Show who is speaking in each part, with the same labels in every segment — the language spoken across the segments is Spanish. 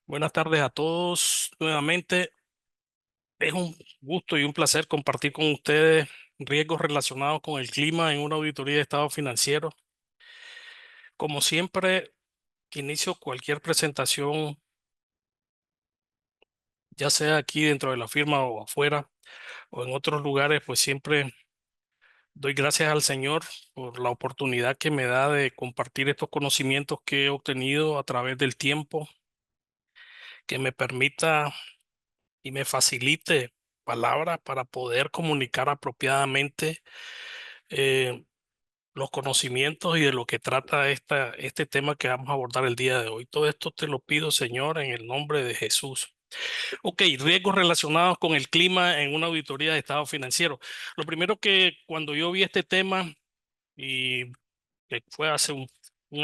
Speaker 1: Buenas tardes a todos. Nuevamente es un gusto y un placer compartir con ustedes riesgos relacionados con el clima en una auditoría de estado financiero. Como siempre, que inicio cualquier presentación, ya sea aquí dentro de la firma o afuera o en otros lugares, pues siempre doy gracias al Señor por la oportunidad que me da de compartir estos conocimientos que he obtenido a través del tiempo, que me permita y me facilite palabras para poder comunicar apropiadamente eh, los conocimientos y de lo que trata este tema que vamos a abordar el día de hoy. Todo esto te lo pido, Señor, en el nombre de Jesús. Ok, riesgos relacionados con el clima en una auditoría de estado financiero. Lo primero que cuando yo vi este tema, y que fue hace un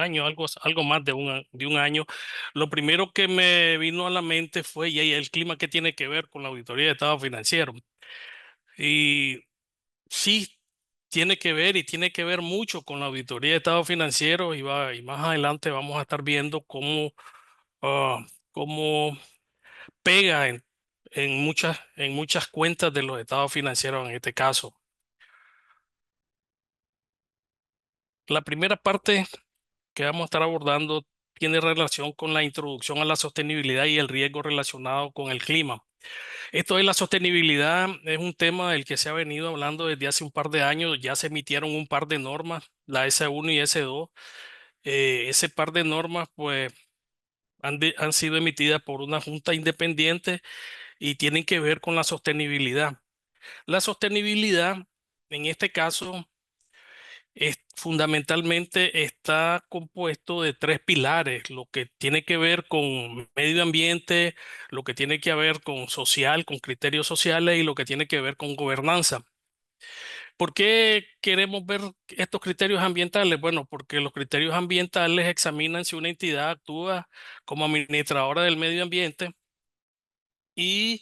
Speaker 1: año, algo más de un año, lo primero que me vino a la mente fue, ¿y el clima qué tiene que ver con la auditoría de estado financiero? Y sí, tiene que ver y tiene que ver mucho con la auditoría de estado financiero y más adelante vamos a estar viendo ah, cómo pega en muchas cuentas de los estados financieros en este caso. La primera parte que vamos a estar abordando tiene relación con la introducción a la sostenibilidad y el riesgo relacionado con el clima. Esto de la sostenibilidad es un tema del que se ha venido hablando desde hace un par de años. Ya se emitieron un par de normas, la S1 y S2. Ese par de normas pues han sido emitidas por una junta independiente y tienen que ver con la sostenibilidad. La sostenibilidad, en este caso, fundamentalmente está compuesto de tres pilares: lo que tiene que ver con medio ambiente, lo que tiene que ver con social, con criterios sociales, y lo que tiene que ver con gobernanza. ¿Por qué queremos ver estos criterios ambientales? Bueno, porque los criterios ambientales examinan si una entidad actúa como administradora del medio ambiente y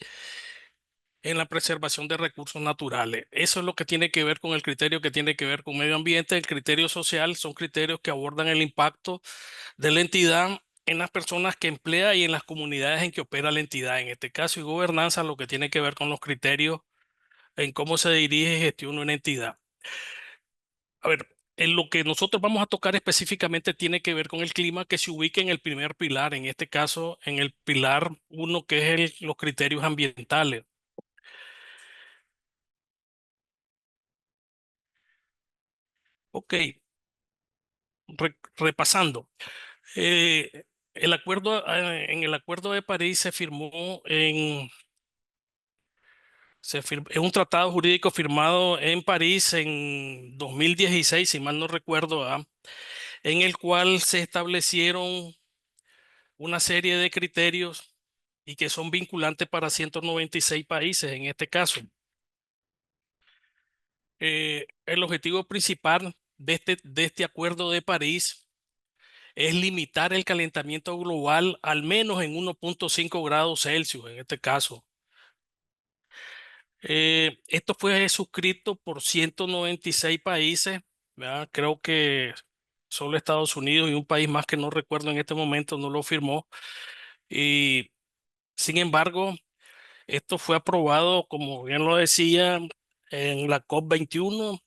Speaker 1: en la preservación de recursos naturales. Eso es lo que tiene que ver con el criterio que tiene que ver con medio ambiente. El criterio social son criterios que abordan el impacto de la entidad en las personas que emplea y en las comunidades en que opera la entidad. En este caso, y gobernanza, lo que tiene que ver con los criterios en cómo se dirige y gestiona una entidad. A ver, en lo que nosotros vamos a tocar específicamente tiene que ver con el clima, que se ubica en el primer pilar, en este caso en el pilar uno, que es los criterios ambientales. Ok, repasando. El acuerdo, en el Acuerdo de París se firmó es un tratado jurídico firmado en París en 2016, si mal no recuerdo, en el cual se establecieron una serie de criterios y que son vinculantes para 196 países en este caso. El objetivo principal de este Acuerdo de París es limitar el calentamiento global al menos en 1,5 grados Celsius en este caso. Esto fue suscrito por 196 países, ¿verdad? Creo que solo Estados Unidos y un país más que no recuerdo en este momento no lo firmó. Y sin embargo, esto fue aprobado, como bien lo decía, en la COP 21,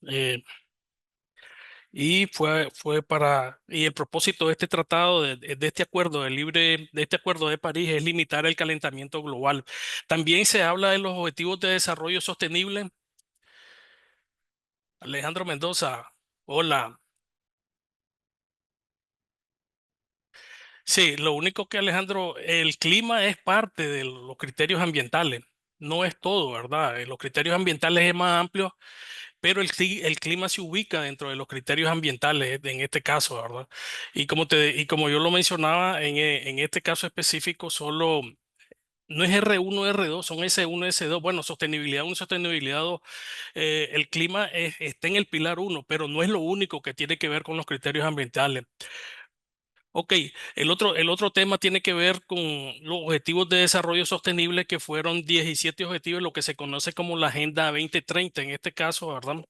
Speaker 1: y el propósito de este tratado, de este acuerdo de este acuerdo de París, es limitar el calentamiento global. También se habla de los objetivos de desarrollo sostenible. Alejandro Mendoza, hola. Sí, lo único que, Alejandro, el clima es parte de los criterios ambientales, no es todo, ¿verdad? Los criterios ambientales es más amplio, pero el clima se ubica dentro de los criterios ambientales en este caso, ¿verdad? Y como yo lo mencionaba, en este caso específico, solo no es R1, R2, son S1, S2. Bueno, sostenibilidad 1, sostenibilidad 2. El clima está en el pilar uno, pero no es lo único que tiene que ver con los criterios ambientales. Ok, el otro tema tiene que ver con los objetivos de desarrollo sostenible, que fueron 17 objetivos, lo que se conoce como la Agenda 2030 en este caso, ¿verdad?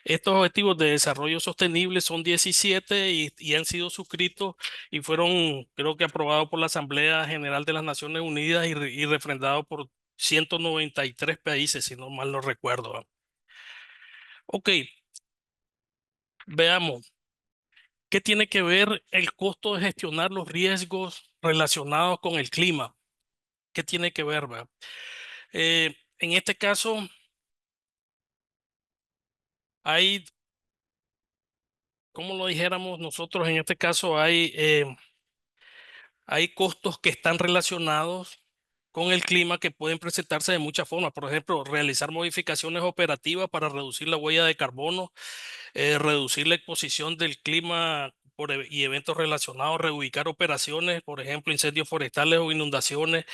Speaker 1: Estos objetivos de desarrollo sostenible son 17 y han sido suscritos y fueron, creo que aprobados por la Asamblea General de las Naciones Unidas y refrendados por 193 países, si no mal no recuerdo. ¿Va? Ok, veamos. ¿Qué tiene que ver el costo de gestionar los riesgos relacionados con el clima? ¿Qué tiene que ver? ¿Va? En este caso, hay, como lo dijéramos nosotros, en este caso hay costos que están relacionados con el clima que pueden presentarse de muchas formas. Por ejemplo, realizar modificaciones operativas para reducir la huella de carbono, reducir la exposición del clima y eventos relacionados, reubicar operaciones, por ejemplo, incendios forestales o inundaciones,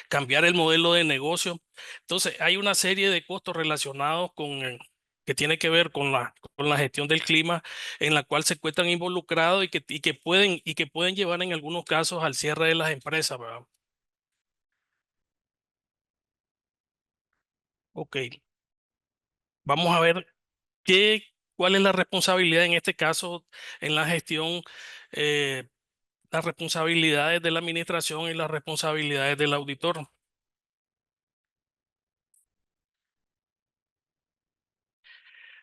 Speaker 1: cambiar el modelo de negocio. Entonces, hay una serie de costos relacionados que tiene que ver con la gestión del clima, en la cual se encuentran involucrados y que pueden llevar en algunos casos al cierre de las empresas, ¿verdad? Ok, vamos a ver cuál es la responsabilidad en este caso en la gestión, eh, las responsabilidades de la administración y las responsabilidades del auditor.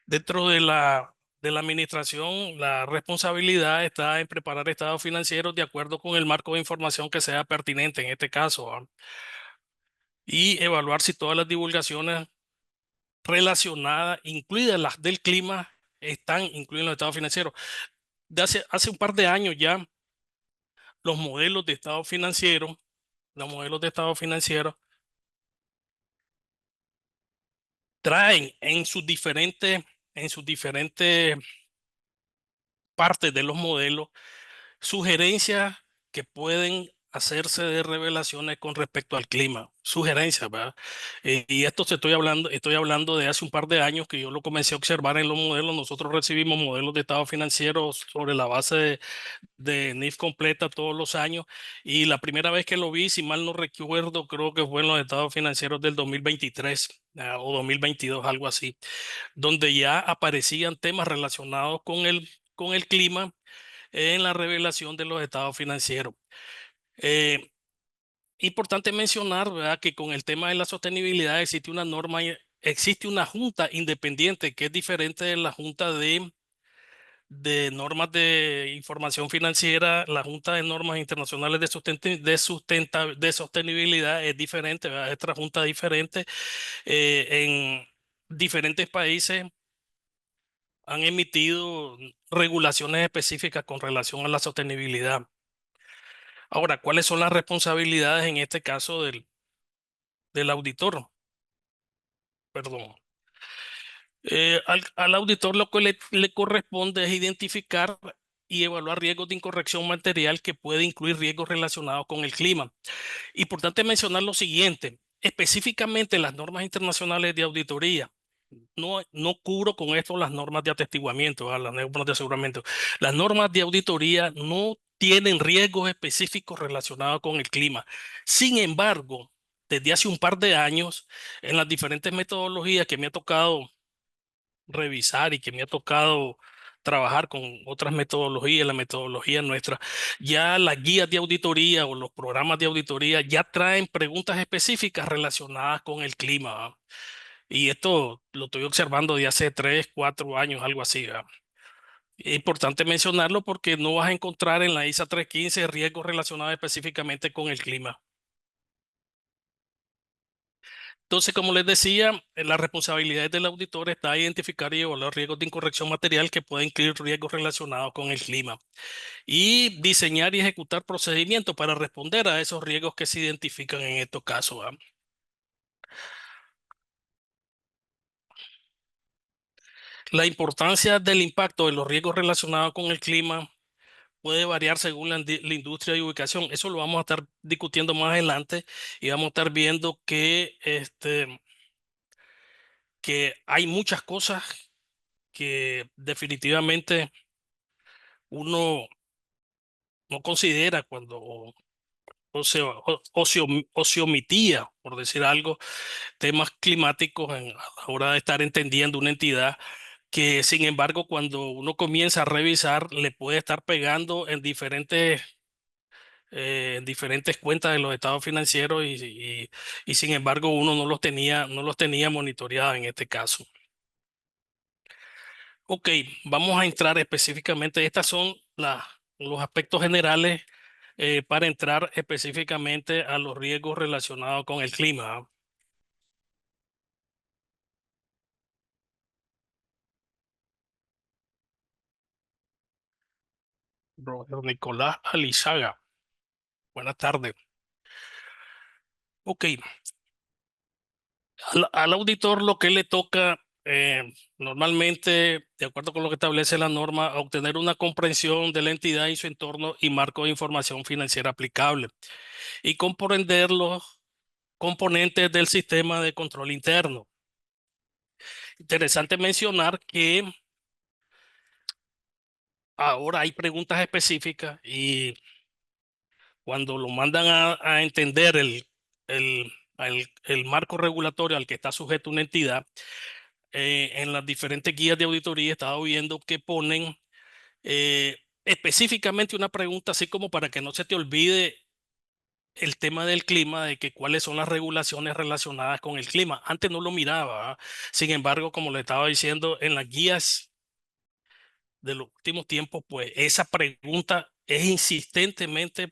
Speaker 1: Dentro de la administración, la responsabilidad está en preparar estados financieros de acuerdo con el marco de información que sea pertinente en este caso, ¿va? Y evaluar si todas las divulgaciones relacionadas, incluidas las del clima, están incluidas en los estados financieros. Hace un par de años ya, los modelos de estado financiero, los modelos de estado financiero traen en sus diferentes partes de los modelos sugerencias que pueden hacerse de revelaciones con respecto al clima, sugerencias, ¿verdad? Y esto estoy hablando de hace un par de años que yo lo comencé a observar en los modelos. Nosotros recibimos modelos de estado financiero sobre la base de NIF completa todos los años y la primera vez que lo vi, si mal no recuerdo, creo que fue en los estados financieros del 2023 o 2022, algo así, donde ya aparecían temas relacionados con el clima en la revelación de los estados financieros. Eh, Importante mencionar, ¿verdad?, que con el tema de la sostenibilidad existe una junta independiente que es diferente de la junta de normas de información financiera. La junta de normas internacionales de sostenibilidad es diferente, ¿verdad? Es otra junta diferente. En diferentes países han emitido regulaciones específicas con relación a la sostenibilidad. Ahora, ¿cuáles son las responsabilidades en este caso del auditor? Perdón. Al auditor lo que le corresponde es identificar y evaluar riesgos de incorrección material que puede incluir riesgos relacionados con el clima. Importante mencionar lo siguiente, específicamente las normas internacionales de auditoría. No cubro con esto las normas de atestiguamiento, las normas de aseguramiento. Las normas de auditoría no tienen riesgos específicos relacionados con el clima. Sin embargo, desde hace un par de años, en las diferentes metodologías que me ha tocado revisar y que me ha tocado trabajar con otras metodologías, la metodología nuestra, ya las guías de auditoría o los programas de auditoría ya traen preguntas específicas relacionadas con el clima, ¿va? Y esto lo estoy observando de hace 3, 4 años, algo así, ¿va? Es importante mencionarlo porque no vas a encontrar en la ISA 315 riesgos relacionados específicamente con el clima. Entonces, como les decía, la responsabilidad del auditor está identificar y evaluar riesgos de incorrección material que pueden incluir riesgos relacionados con el clima y diseñar y ejecutar procedimientos para responder a esos riesgos que se identifican en estos casos, ¿va? La importancia del impacto de los riesgos relacionados con el clima puede variar según la industria y ubicación. Eso lo vamos a estar discutiendo más adelante y vamos a estar viendo que hay muchas cosas que definitivamente uno no considera cuando o se omitía, por decir algo, temas climáticos a la hora de estar entendiendo una entidad. que sin embargo cuando uno comienza a revisar le puede estar pegando en diferentes cuentas de los estados financieros y sin embargo uno no los tenía monitoreados en este caso. Ok, vamos a entrar específicamente. Estas son los aspectos generales para entrar específicamente a los riesgos relacionados con el clima. Roger Nicolás Alizaga, buenas tardes. Ok, al auditor lo que le toca normalmente, de acuerdo con lo que establece la norma, obtener una comprensión de la entidad y su entorno y marco de información financiera aplicable y comprender los componentes del sistema de control interno. Interesante mencionar que ahora hay preguntas específicas y cuando lo mandan a entender el marco regulatorio al que está sujeto una entidad, en las diferentes guías de auditoría he estado viendo que ponen específicamente una pregunta así como para que no se te olvide el tema del clima, de que cuáles son las regulaciones relacionadas con el clima. Antes no lo miraba, ¿ah? Sin embargo, como le estaba diciendo, en las guías de los últimos tiempos, pues esa pregunta es insistentemente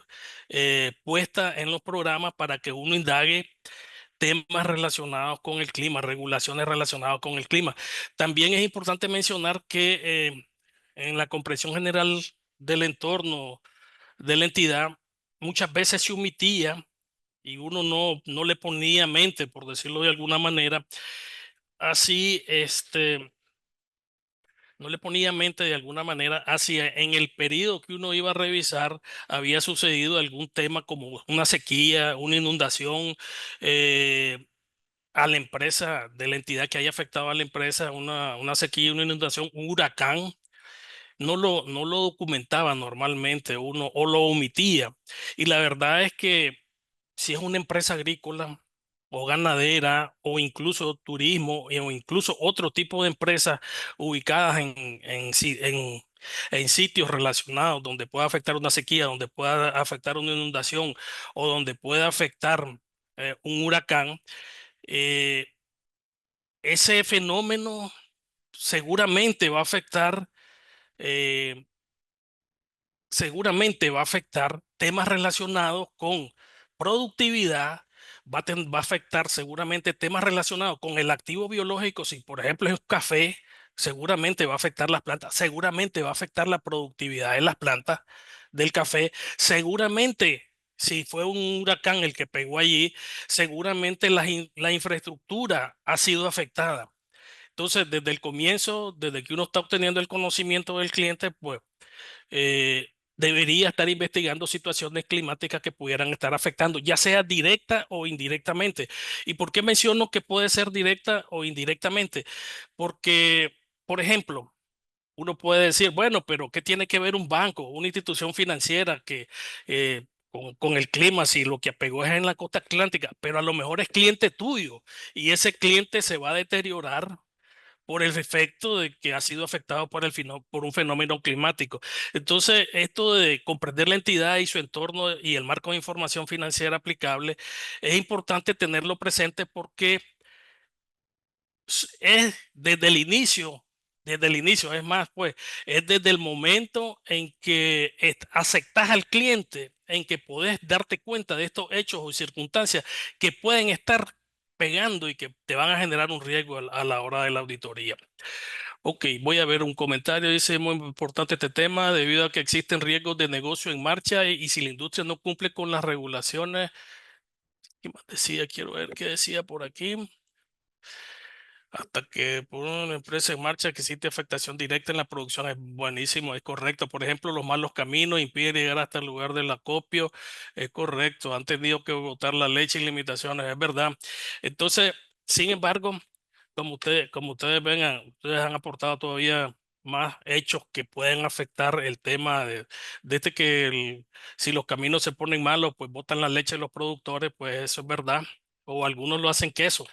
Speaker 1: puesta en los programas para que uno indague temas relacionados con el clima, regulaciones relacionadas con el clima. También es importante mencionar que en la comprensión general del entorno de la entidad, muchas veces se omitía y uno no le ponía mente, por decirlo de alguna manera, así no le ponía mente de alguna manera hacia en el periodo que uno iba a revisar había sucedido algún tema como una sequía, una inundación a la empresa, de la entidad que haya afectado a la empresa, una sequía, una inundación, un huracán. No lo documentaba normalmente uno o lo omitía. Y la verdad es que si es una empresa agrícola o ganadera o incluso turismo o incluso otro tipo de empresas ubicadas en sitios relacionados donde pueda afectar una sequía, donde pueda afectar una inundación o donde pueda afectar un huracán, eh, ese fenómeno seguramente va a afectar eh, seguramente va a afectar temas relacionados con productividad, va a afectar seguramente temas relacionados con el activo biológico. Si, por ejemplo, es café, seguramente va a afectar las plantas, seguramente va a afectar la productividad de las plantas del café, seguramente. Si fue un huracán el que pegó allí, seguramente la infraestructura ha sido afectada. Entonces, desde el comienzo, desde que uno está obteniendo el conocimiento del cliente, pues debería estar investigando situaciones climáticas que pudieran estar afectando, ya sea directa o indirectamente. ¿Y por qué menciono que puede ser directa o indirectamente? Porque, por ejemplo, uno puede decir, bueno, pero ¿qué tiene que ver un banco, una institución financiera que con el clima, si lo que pegó es en la costa atlántica, pero a lo mejor es cliente tuyo y ese cliente se va a deteriorar por el efecto de que ha sido afectado por por un fenómeno climático? Entonces, esto de comprender la entidad y su entorno y el marco de información financiera aplicable es importante tenerlo presente porque es desde el inicio, es más, pues, es desde el momento en que aceptas al cliente, en que puedes darte cuenta de estos hechos o circunstancias que pueden estar pegando y que te van a generar un riesgo a la hora de la auditoría. Ok, voy a ver un comentario. Dice, muy importante este tema debido a que existen riesgos de negocio en marcha y si la industria no cumple con las regulaciones. ¿Qué más decía? Quiero ver qué decía por aquí. Hasta que por una empresa en marcha que existe afectación directa en la producción es buenísimo, es correcto. Por ejemplo, los malos caminos impiden llegar hasta el lugar del acopio, es correcto. Han tenido que botar la leche y limitaciones, es verdad. Entonces, sin embargo, como ustedes ven, ustedes han aportado todavía más hechos que pueden afectar el tema de que si los caminos se ponen malos, pues botan la leche los productores, pues eso es verdad. O algunos lo hacen queso.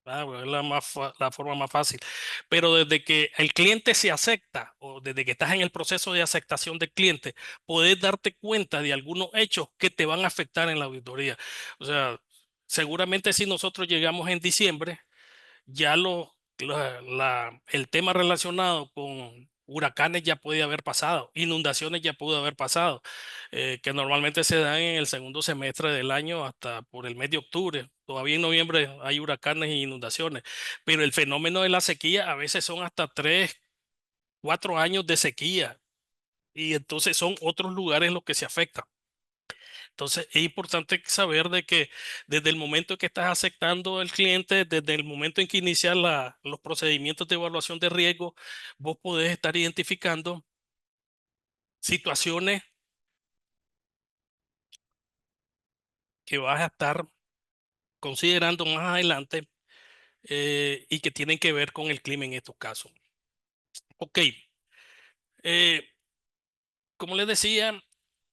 Speaker 1: Ah, bueno, es la forma más fácil. Pero desde que el cliente se acepta o desde que estás en el proceso de aceptación del cliente, puedes darte cuenta de algunos hechos que te van a afectar en la auditoría. O sea, seguramente si nosotros llegamos en diciembre, ya el tema relacionado con huracanes ya puede haber pasado, inundaciones ya pudo haber pasado, que normalmente se dan en el segundo semestre del año hasta por el mes de octubre. Todavía en noviembre hay huracanes e inundaciones, pero el fenómeno de la sequía a veces son hasta 3, 4 años de sequía y entonces son otros lugares los que se afectan. Entonces, es importante saber de que desde el momento en que estás aceptando el cliente, desde el momento en que inicias los procedimientos de evaluación de riesgo, vos podés estar identificando situaciones que vas a estar considerando más adelante y que tienen que ver con el clima en estos casos. Ok, eh, como les decía,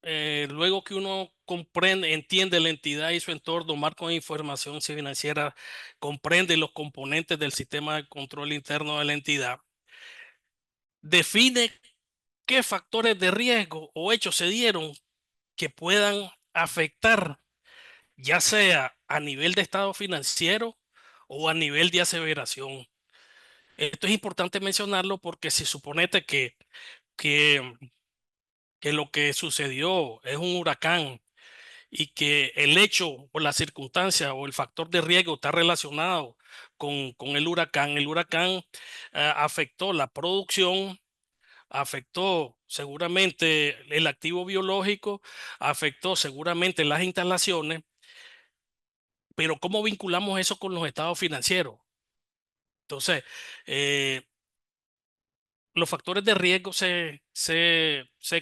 Speaker 1: luego que uno comprende, entiende la entidad y su entorno, marco de información financiera, comprende los componentes del sistema de control interno de la entidad, define qué factores de riesgo o hechos se dieron que puedan afectar, ya sea a nivel de estado financiero o a nivel de aseveración. Esto es importante mencionarlo porque si suponete que, que lo que sucedió es un huracán y que el hecho o la circunstancia o el factor de riesgo está relacionado con el huracán afectó la producción, afectó seguramente el activo biológico, afectó seguramente las instalaciones, pero ¿cómo vinculamos eso con los estados financieros? Entonces, eh, los factores de riesgo se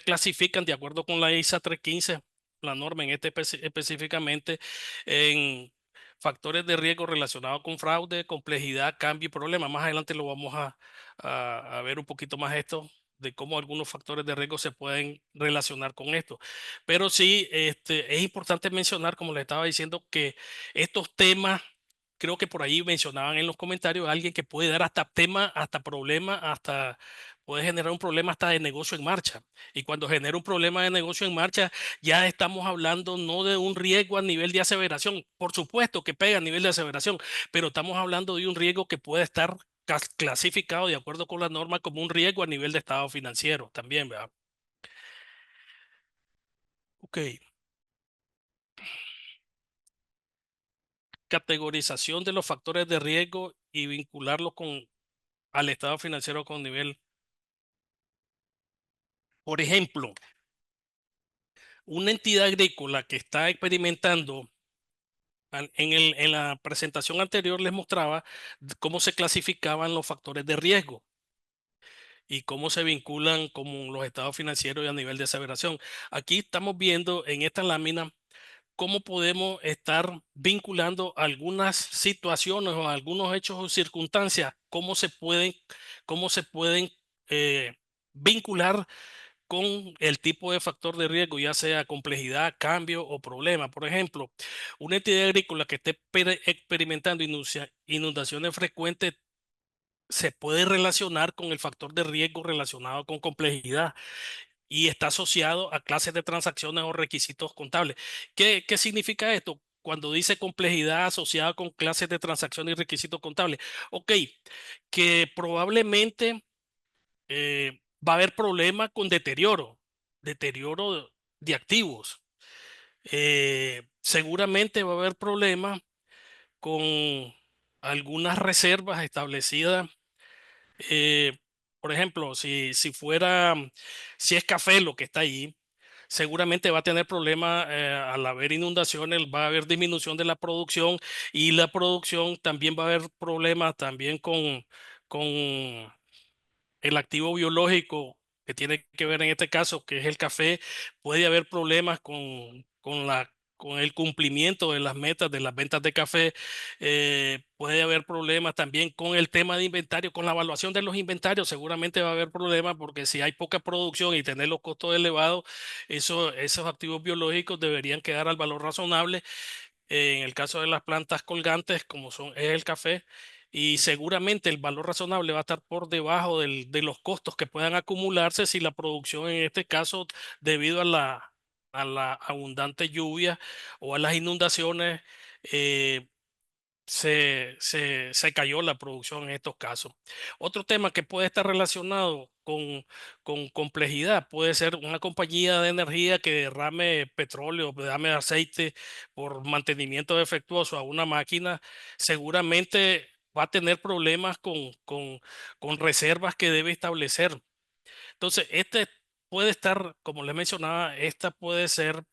Speaker 1: clasifican de acuerdo con la ISA 315, la norma en este específicamente, en factores de riesgo relacionados con fraude, complejidad, cambio y problema. Más adelante lo vamos a ver un poquito más esto de cómo algunos factores de riesgo se pueden relacionar con esto. Pero sí, es importante mencionar, como les estaba diciendo, que estos temas creo que por ahí mencionaban en los comentarios a alguien que puede dar hasta tema, hasta problema, hasta puede generar un problema hasta de negocio en marcha. Y cuando genera un problema de negocio en marcha, ya estamos hablando no de un riesgo a nivel de aseveración, por supuesto que pega a nivel de aseveración, pero estamos hablando de un riesgo que puede estar clasificado de acuerdo con la norma como un riesgo a nivel de estado financiero también, ¿verdad? Ok, categorización de los factores de riesgo y vincularlo con al estado financiero con nivel. Por ejemplo, una entidad agrícola que está experimentando, en la presentación anterior les mostraba cómo se clasificaban los factores de riesgo y cómo se vinculan con los estados financieros y a nivel de aseveración. Aquí estamos viendo en esta lámina cómo podemos estar vinculando algunas situaciones o algunos hechos o circunstancias, cómo se pueden vincular con el tipo de factor de riesgo, ya sea complejidad, cambio o problema. Por ejemplo, una entidad agrícola que esté experimentando inundaciones frecuentes se puede relacionar con el factor de riesgo relacionado con complejidad y está asociado a clases de transacciones o requisitos contables. ¿Qué significa esto? Cuando dice complejidad asociada con clases de transacciones y requisitos contables. Ok, que probablemente va a haber problemas con deterioro de activos. Seguramente va a haber problemas con algunas reservas establecidas. eh, por ejemplo, si es café lo que está ahí, seguramente va a tener problemas al haber inundaciones, va a haber disminución de la producción y la producción también va a haber problemas también con el activo biológico que tiene que ver en este caso, que es el café. Puede haber problemas con el cumplimiento de las metas de las ventas de café. Puede haber problemas también con el tema de inventario, con la evaluación de los inventarios. Seguramente va a haber problemas porque si hay poca producción y tener los costos elevados, esos activos biológicos deberían quedar al valor razonable en el caso de las plantas colgantes, como es el café, y seguramente el valor razonable va a estar por debajo de los costos que puedan acumularse si la producción, en este caso, debido a la abundante lluvia o a las inundaciones, eh, se cayó la producción en estos casos. Otro tema que puede estar relacionado con complejidad puede ser una compañía de energía que derrame petróleo, derrame aceite por mantenimiento defectuoso a una máquina, seguramente va a tener problemas con reservas que debe establecer. Entonces, este puede estar, como les mencionaba, esta puede ser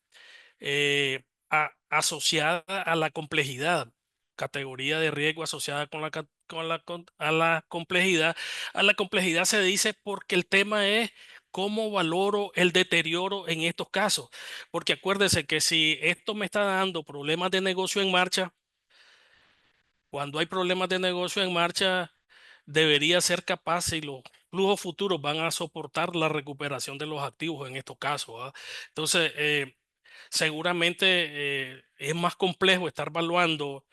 Speaker 1: asociada a la complejidad, categoría de riesgo asociada con a la complejidad. A la complejidad se dice porque el tema es cómo valoro el deterioro en estos casos. Porque acuérdense que si esto me está dando problemas de negocio en marcha, cuando hay problemas de negocio en marcha, debería ser capaz y los flujos futuros van a soportar la recuperación de los activos en estos casos. ¿Ah? Entonces, seguramente es más complejo estar evaluando,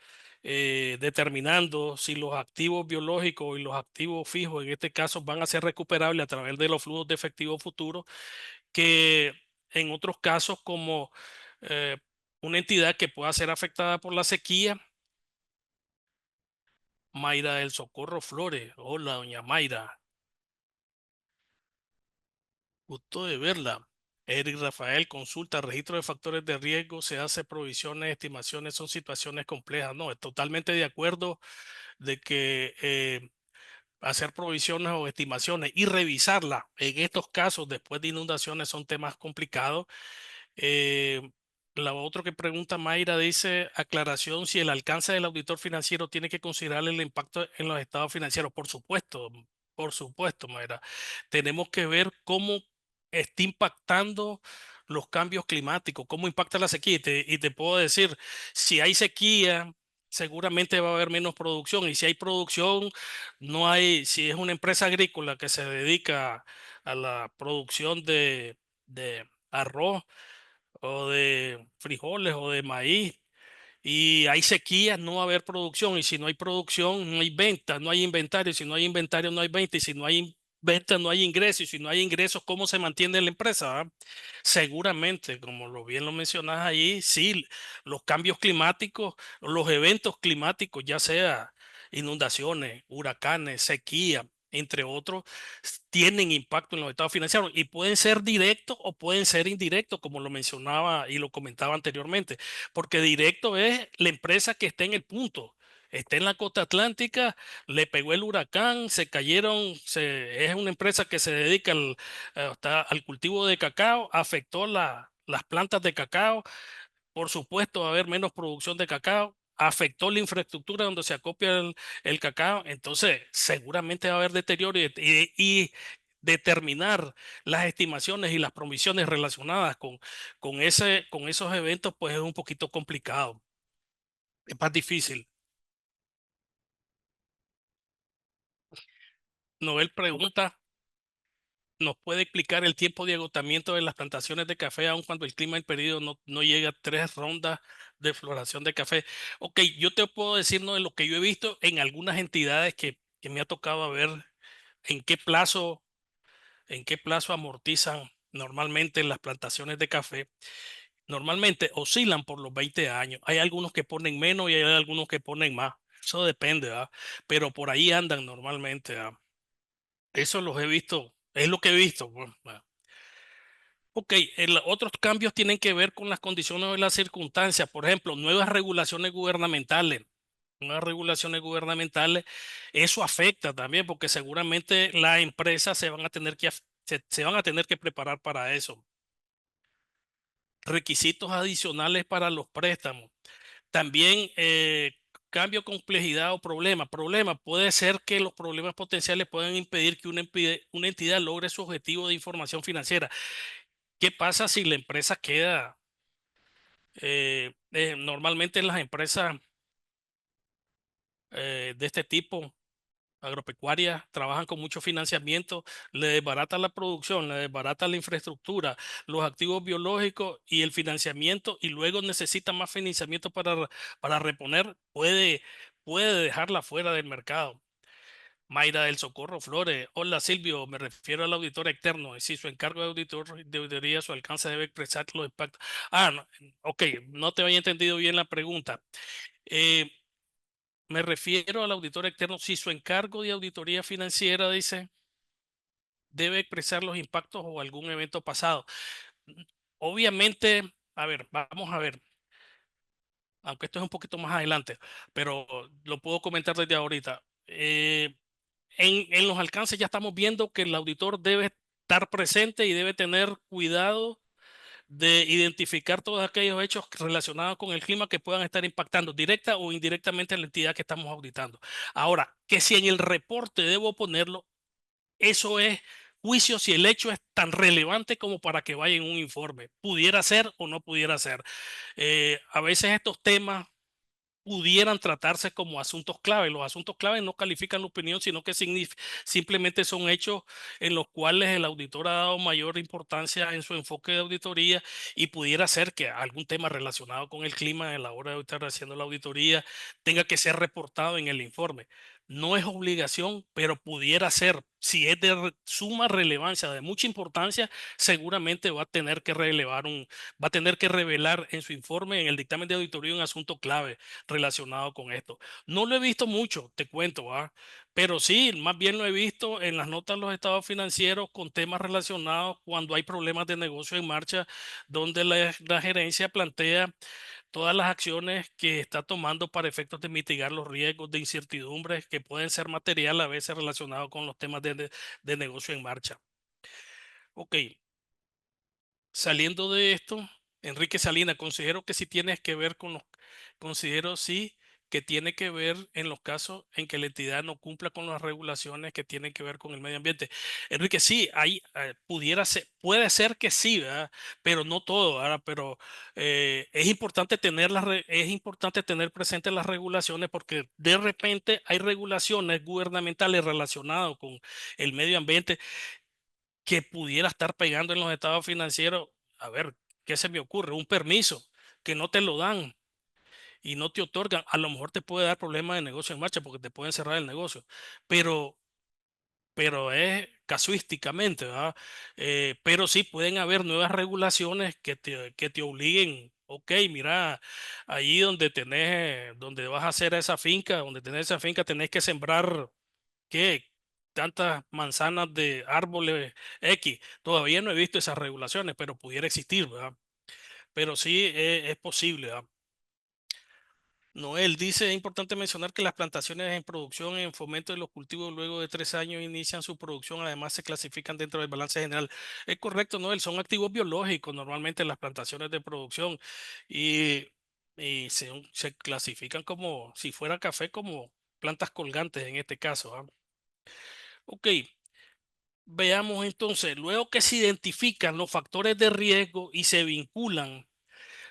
Speaker 1: determinando si los activos biológicos y los activos fijos en este caso van a ser recuperables a través de los flujos de efectivo futuros que en otros casos como eh, una entidad que pueda ser afectada por la sequía. Mayra del Socorro Flores. Hola, doña Mayra. Gusto de verla. Eric Rafael, consulta, registro de factores de riesgo, se hace provisiones, estimaciones, son situaciones complejas. No, totalmente de acuerdo de que hacer provisiones o estimaciones y revisarlas en estos casos después de inundaciones son temas complicados. Eh, la otra que pregunta Mayra dice, aclaración, si el alcance del auditor financiero tiene que considerar el impacto en los estados financieros. Por supuesto, Mayra. Tenemos que ver cómo está impactando los cambios climáticos, cómo impacta la sequía. Y te puedo decir, si hay sequía, seguramente va a haber menos producción. Y si hay producción, no hay, si es una empresa agrícola que se dedica a la producción de arroz o de frijoles o de maíz y hay sequía, no va a haber producción. Y si no hay producción, no hay venta, no hay inventario. Si no hay inventario, no hay venta. Y si no hay venta, no hay ingresos. Y si no hay ingresos, ¿cómo se mantiene la empresa? ¿Ah? Seguramente, como lo bien lo mencionas ahí, sí, los cambios climáticos, los eventos climáticos, ya sea inundaciones, huracanes, sequía, entre otros, tienen impacto en los estados financieros y pueden ser directos o pueden ser indirectos, como lo mencionaba y lo comentaba anteriormente, porque directo es la empresa que está en el punto. Está en la costa atlántica, le pegó el huracán, se cayeron, es una empresa que se dedica al cultivo de cacao, afectó las plantas de cacao, por supuesto va a haber menos producción de cacao, afectó la infraestructura donde se acopia el cacao, entonces seguramente va a haber deterioro y determinar las estimaciones y las provisiones relacionadas con esos eventos, pues es un poquito complicado, es más difícil. Noel pregunta, ¿nos puede explicar el tiempo de agotamiento de las plantaciones de café aun cuando el clima del periodo no llega a 3 rondas de floración de café? Ok, yo te puedo decir, ¿no? De lo que yo he visto en algunas entidades que me ha tocado ver en en qué plazo amortizan normalmente las plantaciones de café. Normalmente oscilan por los 20 años. Hay algunos que ponen menos y hay algunos que ponen más. Eso depende, ¿verdad? Pero por ahí andan normalmente, ¿verdad? Eso los he visto, es lo que he visto, pues, ¿verdad? Ok, otros cambios tienen que ver con las condiciones de las circunstancias. Por ejemplo, nuevas regulaciones gubernamentales. Nuevas regulaciones gubernamentales, eso afecta también porque seguramente las empresas se van a tener se van a tener que preparar para eso. Requisitos adicionales para los préstamos. También cambio, complejidad o problema. Problema puede ser que los problemas potenciales puedan impedir que una entidad logre su objetivo de información financiera. ¿Qué pasa si la empresa queda? Normalmente las empresas de este tipo agropecuarias trabajan con mucho financiamiento, le desbarata la producción, le desbarata la infraestructura, los activos biológicos y el financiamiento, y luego necesita más financiamiento para reponer, puede dejarla fuera del mercado. Mayra del Socorro Flores. Hola Silvio, me refiero al auditor externo. Si su encargo de auditor de auditoría, su alcance debe expresar los impactos. No, ok, no te había entendido bien la pregunta. Eh, Me refiero al auditor externo. Si su encargo de auditoría financiera dice, debe expresar los impactos o algún evento pasado. Obviamente, a ver, vamos a ver, aunque esto es un poquito más adelante, pero lo puedo comentar desde ahorita. En los alcances ya estamos viendo que el auditor debe estar presente y debe tener cuidado de identificar todos aquellos hechos relacionados con el clima que puedan estar impactando directa o indirectamente a la entidad que estamos auditando. Ahora, que si en el reporte debo ponerlo, eso es juicio si el hecho es tan relevante como para que vaya en un informe. Pudiera ser o no pudiera ser. A veces estos temas pudieran tratarse como asuntos clave. Los asuntos clave no califican la opinión, sino que simplemente son hechos en los cuales el auditor ha dado mayor importancia en su enfoque de auditoría, y pudiera ser que algún tema relacionado con el clima en la hora de estar haciendo la auditoría tenga que ser reportado en el informe. No es obligación, pero pudiera ser. Si es de suma relevancia, de mucha importancia, seguramente va a tener que revelar en su informe, en el dictamen de auditoría, un asunto clave relacionado con esto. No lo he visto mucho, te cuento, ¿va? Pero sí, más bien lo he visto en las notas de los estados financieros con temas relacionados cuando hay problemas de negocio en marcha, donde la gerencia plantea todas las acciones que está tomando para efectos de mitigar los riesgos de incertidumbres que pueden ser material a veces relacionados con los temas de negocio en marcha. Ok, saliendo de esto, Enrique Salina, considero que sí tienes que ver con los, considero sí que tiene que ver en los casos en que la entidad no cumpla con las regulaciones que tienen que ver con el medio ambiente. Enrique, sí, ahí pudiera ser, puede ser que sí, ¿verdad? Pero no todo, ¿verdad? Pero es importante es importante tener presentes las regulaciones, porque de repente hay regulaciones gubernamentales relacionadas con el medio ambiente que pudiera estar pegando en los estados financieros. A ver, ¿qué se me ocurre? Un permiso que no te lo dan y no te otorgan. A lo mejor te puede dar problemas de negocio en marcha porque te pueden cerrar el negocio, pero, pero es casuísticamente, ¿verdad? Pero sí pueden haber nuevas regulaciones que te obliguen. Ok, mira, ahí donde tenés, donde vas a hacer esa finca, donde tenés esa finca, tenés que sembrar, ¿qué? Tantas manzanas de árboles X. Todavía no he visto esas regulaciones, pero pudiera existir, ¿verdad? Pero sí es posible, ¿verdad? Noel dice, es importante mencionar que las plantaciones en producción en fomento de los cultivos luego de 3 años inician su producción, además se clasifican dentro del balance general. Es correcto, Noel, son activos biológicos normalmente las plantaciones de producción, y, se clasifican como si fuera café, como plantas colgantes en este caso, ¿ah? Ok, veamos entonces, luego que se identifican los factores de riesgo y se vinculan,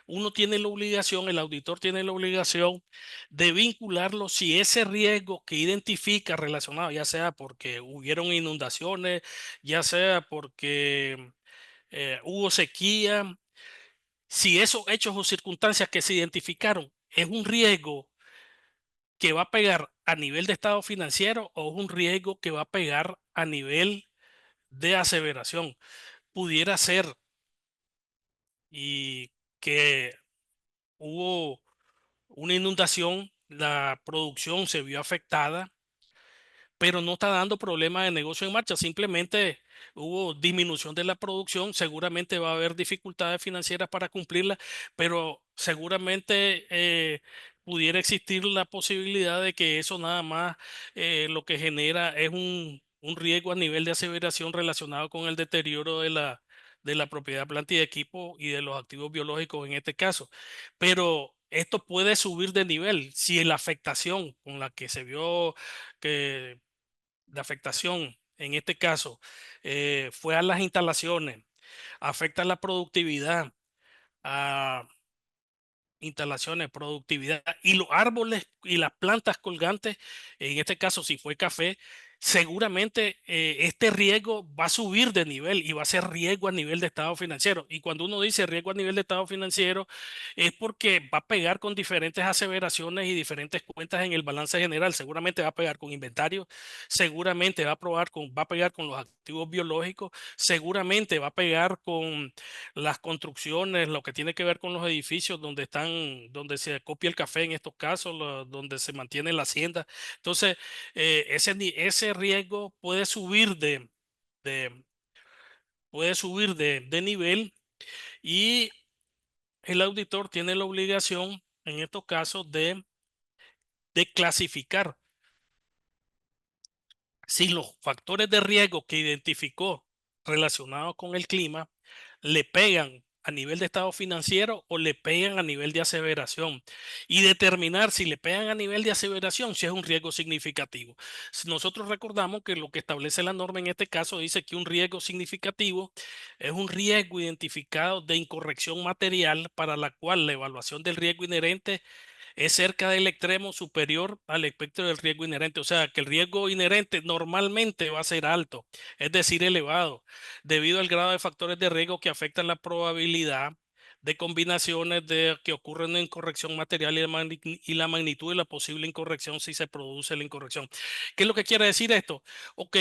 Speaker 1: uno tiene la obligación, el auditor tiene la obligación de vincularlo si ese riesgo que identifica relacionado, ya sea porque hubieron inundaciones, ya sea porque hubo sequía, si esos hechos o circunstancias que se identificaron es un riesgo que va a pegar a nivel de estado financiero o es un riesgo que va a pegar a nivel de aseveración. Pudiera ser y que hubo una inundación, la producción se vio afectada, pero no está dando problemas de negocio en marcha, simplemente hubo disminución de la producción, seguramente va a haber dificultades financieras para cumplirla, pero seguramente pudiera existir la posibilidad de que eso nada más lo que genera es un riesgo a nivel de aseveración relacionado con el deterioro de la propiedad, planta y equipo y de los activos biológicos en este caso. Pero esto puede subir de nivel si la afectación con la que se vio que de afectación, en este caso, fue a las instalaciones, afecta la productividad, instalaciones, productividad y los árboles y las plantas colgantes, en este caso si fue café, seguramente este riesgo va a subir de nivel y va a ser riesgo a nivel de estado financiero. Y cuando uno dice riesgo a nivel de estado financiero es porque va a pegar con diferentes aseveraciones y diferentes cuentas en el balance general. Seguramente va a pegar con inventario, seguramente va a pegar con los activos biológicos, seguramente va a pegar con las construcciones, lo que tiene que ver con los edificios donde están, donde se copia el café en estos casos, donde se mantiene la hacienda. Entonces, ese riesgo de, puede subir de nivel y el auditor tiene la obligación en estos casos de clasificar si los factores de riesgo que identificó relacionados con el clima le pegan a nivel de estado financiero o le pegan a nivel de aseveración y determinar si le pegan a nivel de aseveración si es un riesgo significativo. Si nosotros recordamos que lo que establece la norma en este caso dice que un riesgo significativo es un riesgo identificado de incorrección material para la cual la evaluación del riesgo inherente es cerca del extremo superior al espectro del riesgo inherente. O sea, que el riesgo inherente normalmente va a ser alto, es decir, elevado, debido al grado de factores de riesgo que afectan la probabilidad de combinaciones de que ocurren en incorrección material y la magnitud de la posible incorrección si se produce la incorrección. ¿Qué es lo que quiere decir esto? Ok,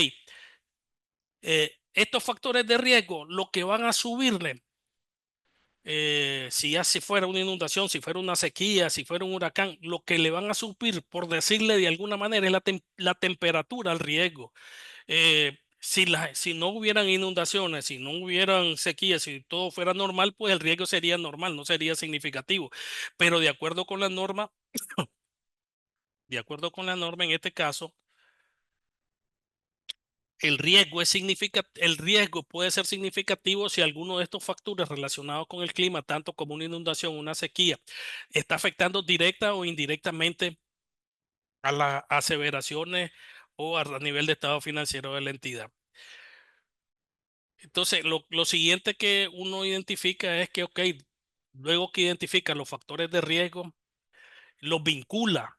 Speaker 1: estos factores de riesgo, lo que van a subirle si ya si fuera una inundación, si fuera una sequía, si fuera un huracán, lo que le van a suplir, por decirle de alguna manera, es la temperatura al riesgo. Si no hubieran inundaciones, si no hubieran sequías, si todo fuera normal, pues el riesgo sería normal, no sería significativo. Pero de acuerdo con la norma en este caso, el riesgo puede ser significativo si alguno de estos factores relacionados con el clima, tanto como una inundación, una sequía, está afectando directa o indirectamente a las aseveraciones o a nivel de estado financiero de la entidad. Entonces, lo siguiente que uno identifica es que, ok, luego que identifica los factores de riesgo, los vincula.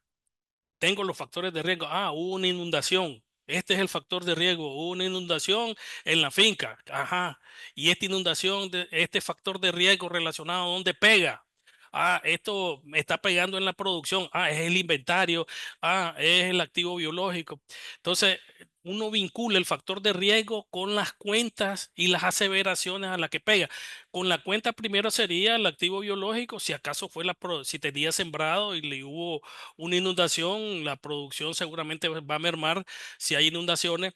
Speaker 1: Tengo los factores de riesgo. Ah, hubo una inundación. Este es el factor de riesgo. Hubo una inundación en la finca. Ajá. Y esta inundación, este factor de riesgo relacionado, ¿dónde pega? Ah, esto me está pegando en la producción. Ah, es el inventario. Ah, es el activo biológico. Entonces, uno vincula el factor de riesgo con las cuentas y las aseveraciones a las que pega. Con la cuenta primero sería el activo biológico, si acaso si tenía sembrado y le hubo una inundación, la producción seguramente va a mermar si hay inundaciones.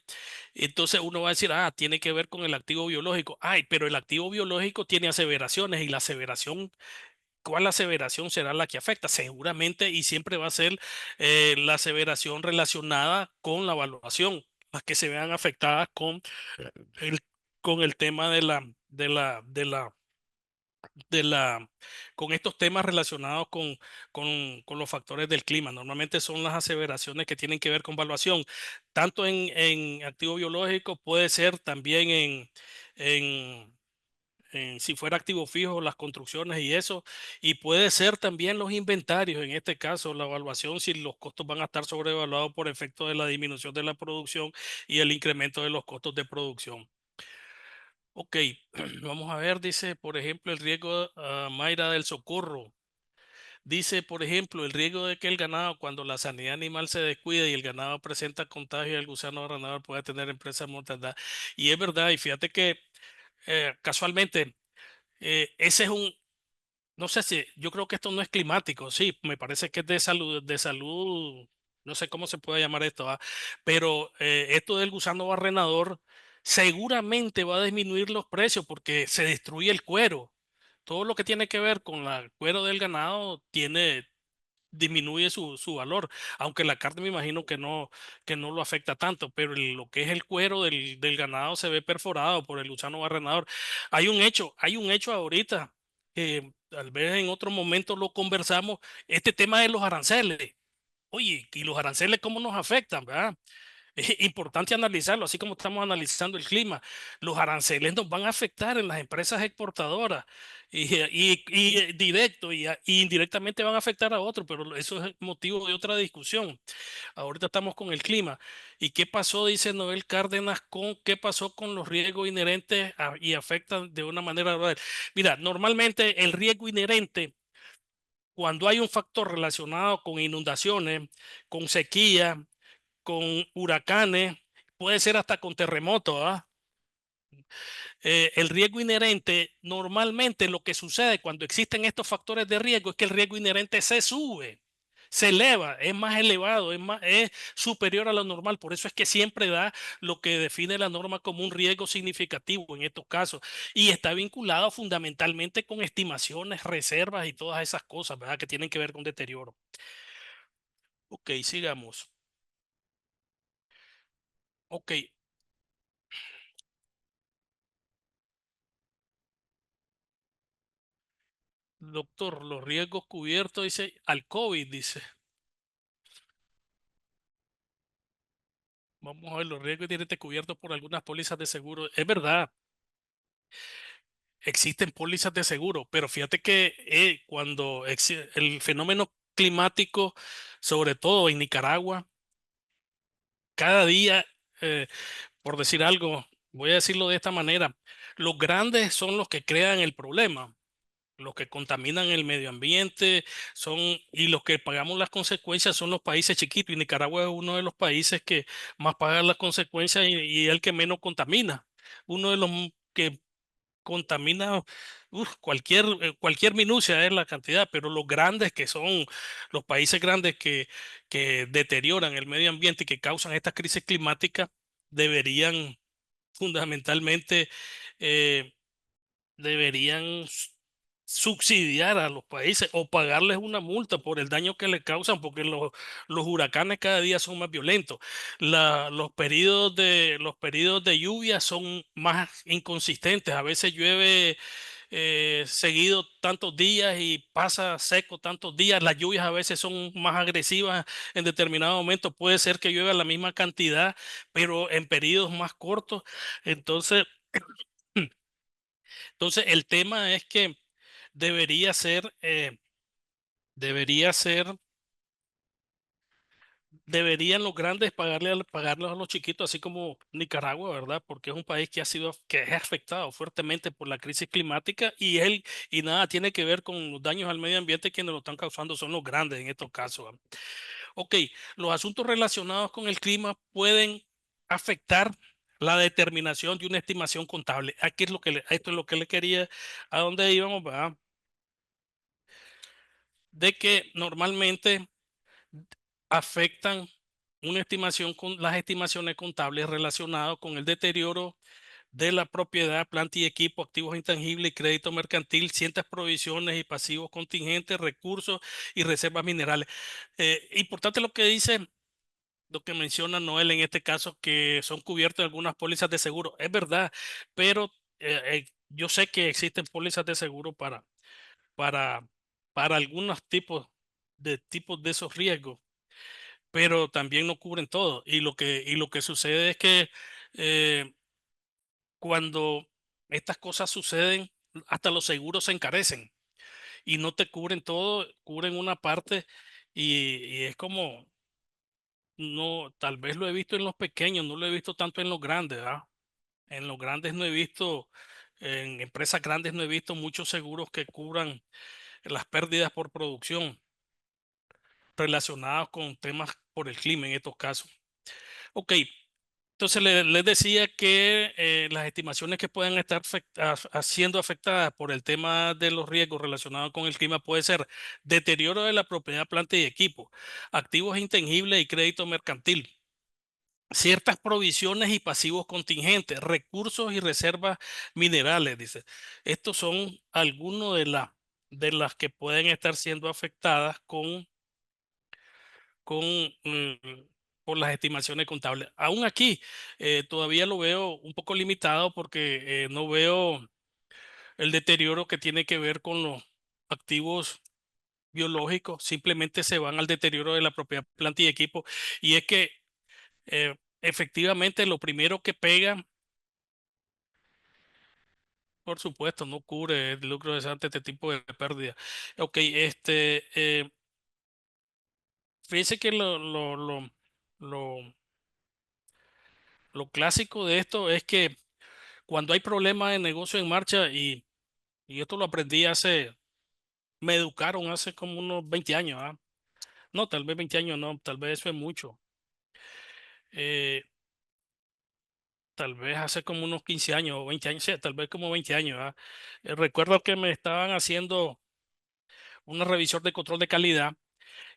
Speaker 1: Entonces uno va a decir, ah, tiene que ver con el activo biológico. Ay, pero el activo biológico tiene aseveraciones y la aseveración, ¿cuál aseveración será la que afecta? Seguramente y siempre va a ser la aseveración relacionada con la evaluación, las que se vean afectadas el, con el tema de la, con estos temas relacionados con los factores del clima. Normalmente son las aseveraciones que tienen que ver con valuación, tanto en activo biológico, puede ser también en, si fuera activo fijo, las construcciones y eso, y puede ser también los inventarios, en este caso, la evaluación, si los costos van a estar sobrevaluados por efecto de la disminución de la producción y el incremento de los costos de producción. Ok, vamos a ver, dice, por ejemplo, el riesgo Mayra del Socorro. Dice, por ejemplo, el riesgo de que el ganado, cuando la sanidad animal se descuida y el ganado presenta contagio del gusano ranador, puede tener empresa mortandad. Y es verdad, y fíjate que casualmente, ese es un, no sé si, yo creo que esto no es climático, sí, me parece que es de salud, no sé cómo se puede llamar esto, pero esto del gusano barrenador seguramente va a disminuir los precios porque se destruye el cuero. Todo lo que tiene que ver con el cuero del ganado disminuye su valor, aunque la carne me imagino que no lo afecta tanto, pero lo que es el cuero del ganado se ve perforado por el gusano barrenador. Hay un hecho ahorita, que tal vez en otro momento lo conversamos, este tema de los aranceles. Oye, ¿y los aranceles cómo nos afectan, verdad? Es importante analizarlo, así como estamos analizando el clima. Los aranceles nos van a afectar en las empresas exportadoras y directo y indirectamente van a afectar a otros, pero eso es motivo de otra discusión. Ahorita estamos con el clima. ¿Y qué pasó, dice Noel Cárdenas, con qué pasó con los riesgos inherentes y afectan de una manera global? Mira, normalmente el riesgo inherente, cuando hay un factor relacionado con inundaciones, con sequía, con huracanes, puede ser hasta con terremotos, ¿ah? El riesgo inherente, normalmente lo que sucede cuando existen estos factores de riesgo es que el riesgo inherente se sube, se eleva, es más elevado, es superior a lo normal. Por eso es que siempre da lo que define la norma como un riesgo significativo en estos casos y está vinculado fundamentalmente con estimaciones, reservas y todas esas cosas, ¿verdad? Que tienen que ver con deterioro. Ok, sigamos. Ok, doctor, los riesgos cubiertos, dice, al COVID, dice. Vamos a ver los riesgos directos cubiertos por algunas pólizas de seguro. Es verdad, existen pólizas de seguro, pero fíjate que cuando el fenómeno climático, sobre todo en Nicaragua, cada día, eh, por decir algo, voy a decirlo de esta manera, los grandes son los que crean el problema. Los que contaminan el medio ambiente son, y los que pagamos las consecuencias son los países chiquitos. Y Nicaragua es uno de los países que más paga las consecuencias y el que menos contamina. Uno de los que contamina, cualquier minucia es la cantidad, pero los grandes que son los países grandes que deterioran el medio ambiente y que causan estas crisis climáticas deberían fundamentalmente eh, subsidiar a los países o pagarles una multa por el daño que le causan, porque los huracanes cada día son más violentos. Los periodos de lluvia son más inconsistentes. A veces llueve seguido tantos días y pasa seco tantos días. Las lluvias a veces son más agresivas en determinados momentos. Puede ser que llueva la misma cantidad, pero en periodos más cortos. Entonces, entonces el tema es que debería ser, eh, debería ser, deberían los grandes pagarle a los chiquitos, así como Nicaragua, ¿verdad? Porque es un país que es afectado fuertemente por la crisis climática y nada tiene que ver con los daños al medio ambiente. Quienes lo están causando son los grandes en estos casos, ¿va? Ok, los asuntos relacionados con el clima pueden afectar la determinación de una estimación contable. Esto es lo que le quería, a dónde íbamos, ¿verdad? De que normalmente afectan las estimaciones contables relacionadas con el deterioro de la propiedad, planta y equipo, activos intangibles y crédito mercantil, ciertas provisiones y pasivos contingentes, recursos y reservas minerales. Importante lo que menciona Noel en este caso, que son cubiertos en algunas pólizas de seguro. Es verdad, pero yo sé que existen pólizas de seguro para, para algunos tipos de esos riesgos, pero también no cubren todo. Y lo que sucede es que eh, cuando estas cosas suceden, hasta los seguros se encarecen y no te cubren todo, cubren una parte y es como, no, tal vez lo he visto en los pequeños, no lo he visto tanto en los grandes, ¿ah? En los grandes no he visto, en empresas grandes no he visto muchos seguros que cubran las pérdidas por producción relacionadas con temas por el clima en estos casos. Ok, entonces les decía que las estimaciones que pueden estar siendo afectadas por el tema de los riesgos relacionados con el clima puede ser deterioro de la propiedad, planta y equipo, activos intangibles y crédito mercantil, ciertas provisiones y pasivos contingentes, recursos y reservas minerales, dice. Estos son algunos de las que pueden estar siendo afectadas con, por las estimaciones contables. Aún aquí todavía lo veo un poco limitado porque no veo el deterioro que tiene que ver con los activos biológicos, simplemente se van al deterioro de la propiedad, planta y equipo. Y es que efectivamente lo primero que pega, por supuesto, no cubre el lucro cesante este tipo de pérdida. Ok, fíjese que lo, lo clásico de esto es que cuando hay problemas de negocio en marcha, y esto lo aprendí me educaron hace como unos 20 años, ¿ah? No, tal vez 20 años, no, tal vez eso es mucho. Eh, Tal vez hace como unos 15 años o 20 años, sí, tal vez como 20 años, ¿ah? Recuerdo que me estaban haciendo una revisión de control de calidad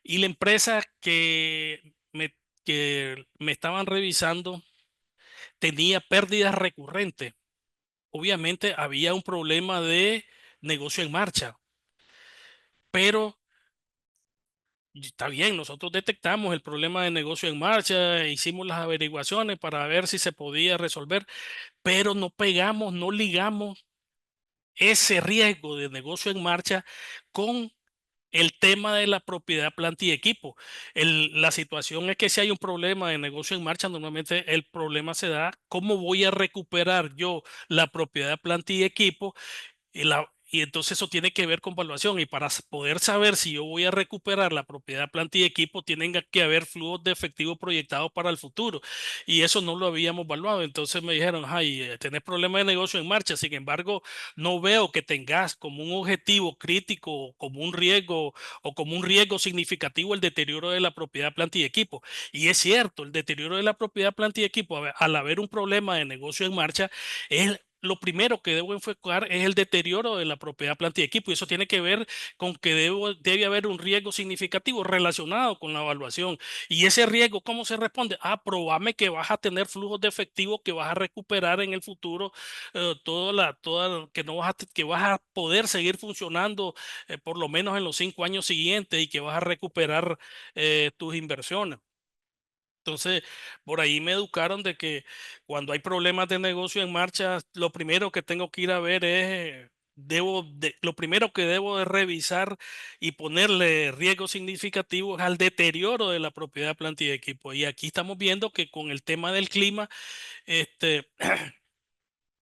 Speaker 1: y la empresa que me estaban revisando tenía pérdidas recurrentes. Obviamente había un problema de negocio en marcha, pero está bien, nosotros detectamos el problema de negocio en marcha, hicimos las averiguaciones para ver si se podía resolver, pero no pegamos, no ligamos ese riesgo de negocio en marcha con el tema de la propiedad, planta y equipo. La situación es que si hay un problema de negocio en marcha, normalmente el problema se da, ¿cómo voy a recuperar yo la propiedad, planta y equipo? Y entonces eso tiene que ver con valuación. Y para poder saber si yo voy a recuperar la propiedad, planta y equipo, tienen que haber flujos de efectivo proyectados para el futuro. Y eso no lo habíamos evaluado. Entonces me dijeron, ay, tenés problemas de negocio en marcha. Sin embargo, no veo que tengas como un objetivo crítico, como un riesgo o como un riesgo significativo el deterioro de la propiedad, planta y equipo. Y es cierto, el deterioro de la propiedad, planta y equipo, al haber un problema de negocio en marcha, es lo primero que debo enfocar es el deterioro de la propiedad, planta y equipo. Y eso tiene que ver con que debe haber un riesgo significativo relacionado con la evaluación. Y ese riesgo, ¿cómo se responde? Ah, probame que vas a tener flujos de efectivo que vas a recuperar en el futuro, que no vas que vas a poder seguir funcionando por lo menos en los 5 años siguientes y que vas a recuperar tus inversiones. Entonces, por ahí me educaron de que cuando hay problemas de negocio en marcha, lo primero que tengo que ir a ver es, lo primero que debo de revisar y ponerle riesgo significativo es al deterioro de la propiedad, planta y equipo. Y aquí estamos viendo que con el tema del clima, este,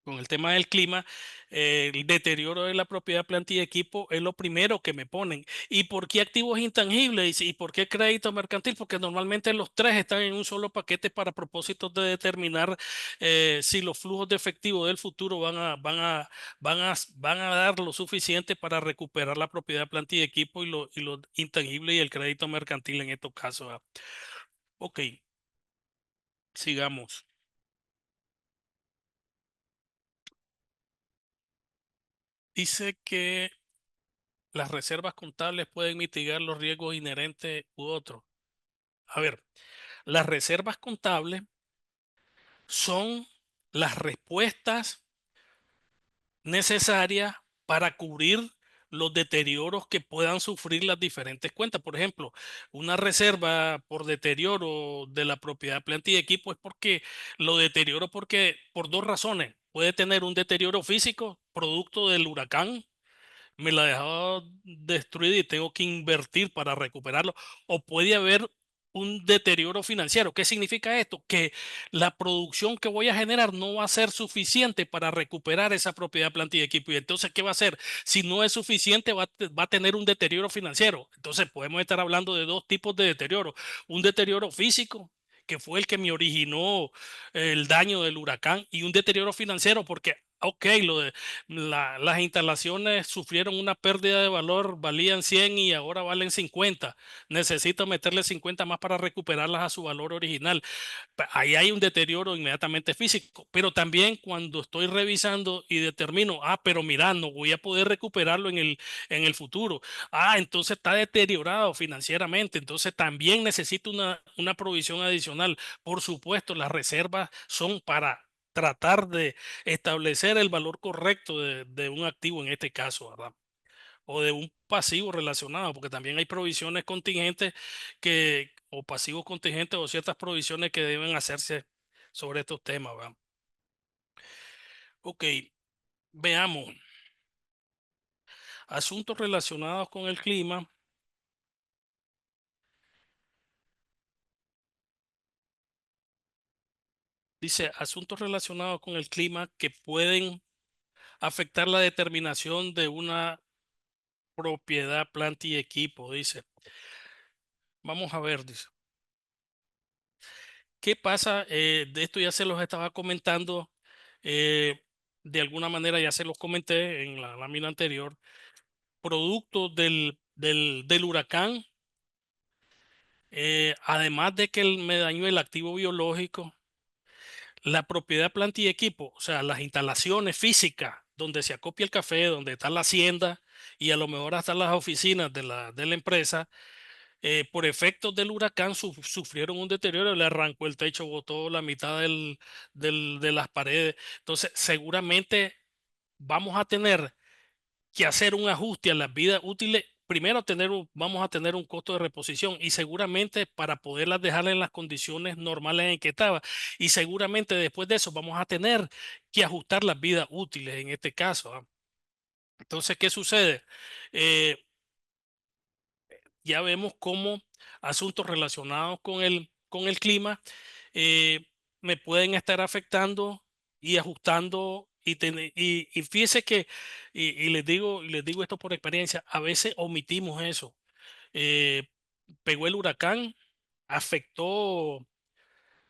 Speaker 1: con el tema del clima, el deterioro de la propiedad, planta y equipo es lo primero que me ponen. ¿Y por qué activos intangibles? ¿Y por qué crédito mercantil? Porque normalmente los tres están en un solo paquete para propósitos de determinar si los flujos de efectivo del futuro van a dar lo suficiente para recuperar la propiedad, planta y equipo y lo intangible y el crédito mercantil en estos casos. ¿Ah? Ok, sigamos. Dice que las reservas contables pueden mitigar los riesgos inherentes u otros. A ver, las reservas contables son las respuestas necesarias para cubrir los deterioros que puedan sufrir las diferentes cuentas. Por ejemplo, una reserva por deterioro de la propiedad, planta y equipo es porque lo deterioro por dos razones. Puede tener un deterioro físico producto del huracán, me la dejó destruida y tengo que invertir para recuperarlo. O puede haber un deterioro financiero. ¿Qué significa esto? Que la producción que voy a generar no va a ser suficiente para recuperar esa propiedad, planta y equipo. Y entonces, ¿qué va a hacer? Si no es suficiente, va a tener un deterioro financiero. Entonces, podemos estar hablando de dos tipos de deterioro. Un deterioro físico, que fue el que me originó el daño del huracán, y un deterioro financiero, porque, ok, las instalaciones sufrieron una pérdida de valor, valían 100 y ahora valen 50. Necesito meterle 50 más para recuperarlas a su valor original. Ahí hay un deterioro inmediatamente físico, pero también cuando estoy revisando y determino, pero mira, no voy a poder recuperarlo en el futuro. Entonces está deteriorado financieramente, entonces también necesito una provisión adicional. Por supuesto, las reservas son para tratar de establecer el valor correcto de un activo en este caso, ¿verdad? O de un pasivo relacionado, porque también hay provisiones contingentes o pasivos contingentes o ciertas provisiones que deben hacerse sobre estos temas, ¿verdad? Ok, veamos. Asuntos relacionados con el clima. Dice, asuntos relacionados con el clima que pueden afectar la determinación de una propiedad, planta y equipo. Dice, vamos a ver, dice, ¿qué pasa? De esto ya se los estaba comentando. eh, de alguna manera ya se los comenté en la lámina anterior. Producto del huracán, además de que me dañó el activo biológico, la propiedad, planta y equipo, o sea, las instalaciones físicas donde se acopia el café, donde está la hacienda y a lo mejor hasta las oficinas de la empresa, por efectos del huracán sufrieron un deterioro, le arrancó el techo, botó la mitad de las paredes. Entonces, seguramente vamos a tener que hacer un ajuste a las vidas útiles. Primero vamos a tener un costo de reposición y seguramente para poderlas dejar en las condiciones normales en que estaba. Y seguramente después de eso vamos a tener que ajustar las vidas útiles en este caso. ¿Ah? Entonces, ¿qué sucede? Eh, ya vemos cómo asuntos relacionados con el clima eh, me pueden estar afectando y ajustando. Y fíjese que, y les digo esto por experiencia, a veces omitimos eso. Eh, Pegó el huracán, afectó,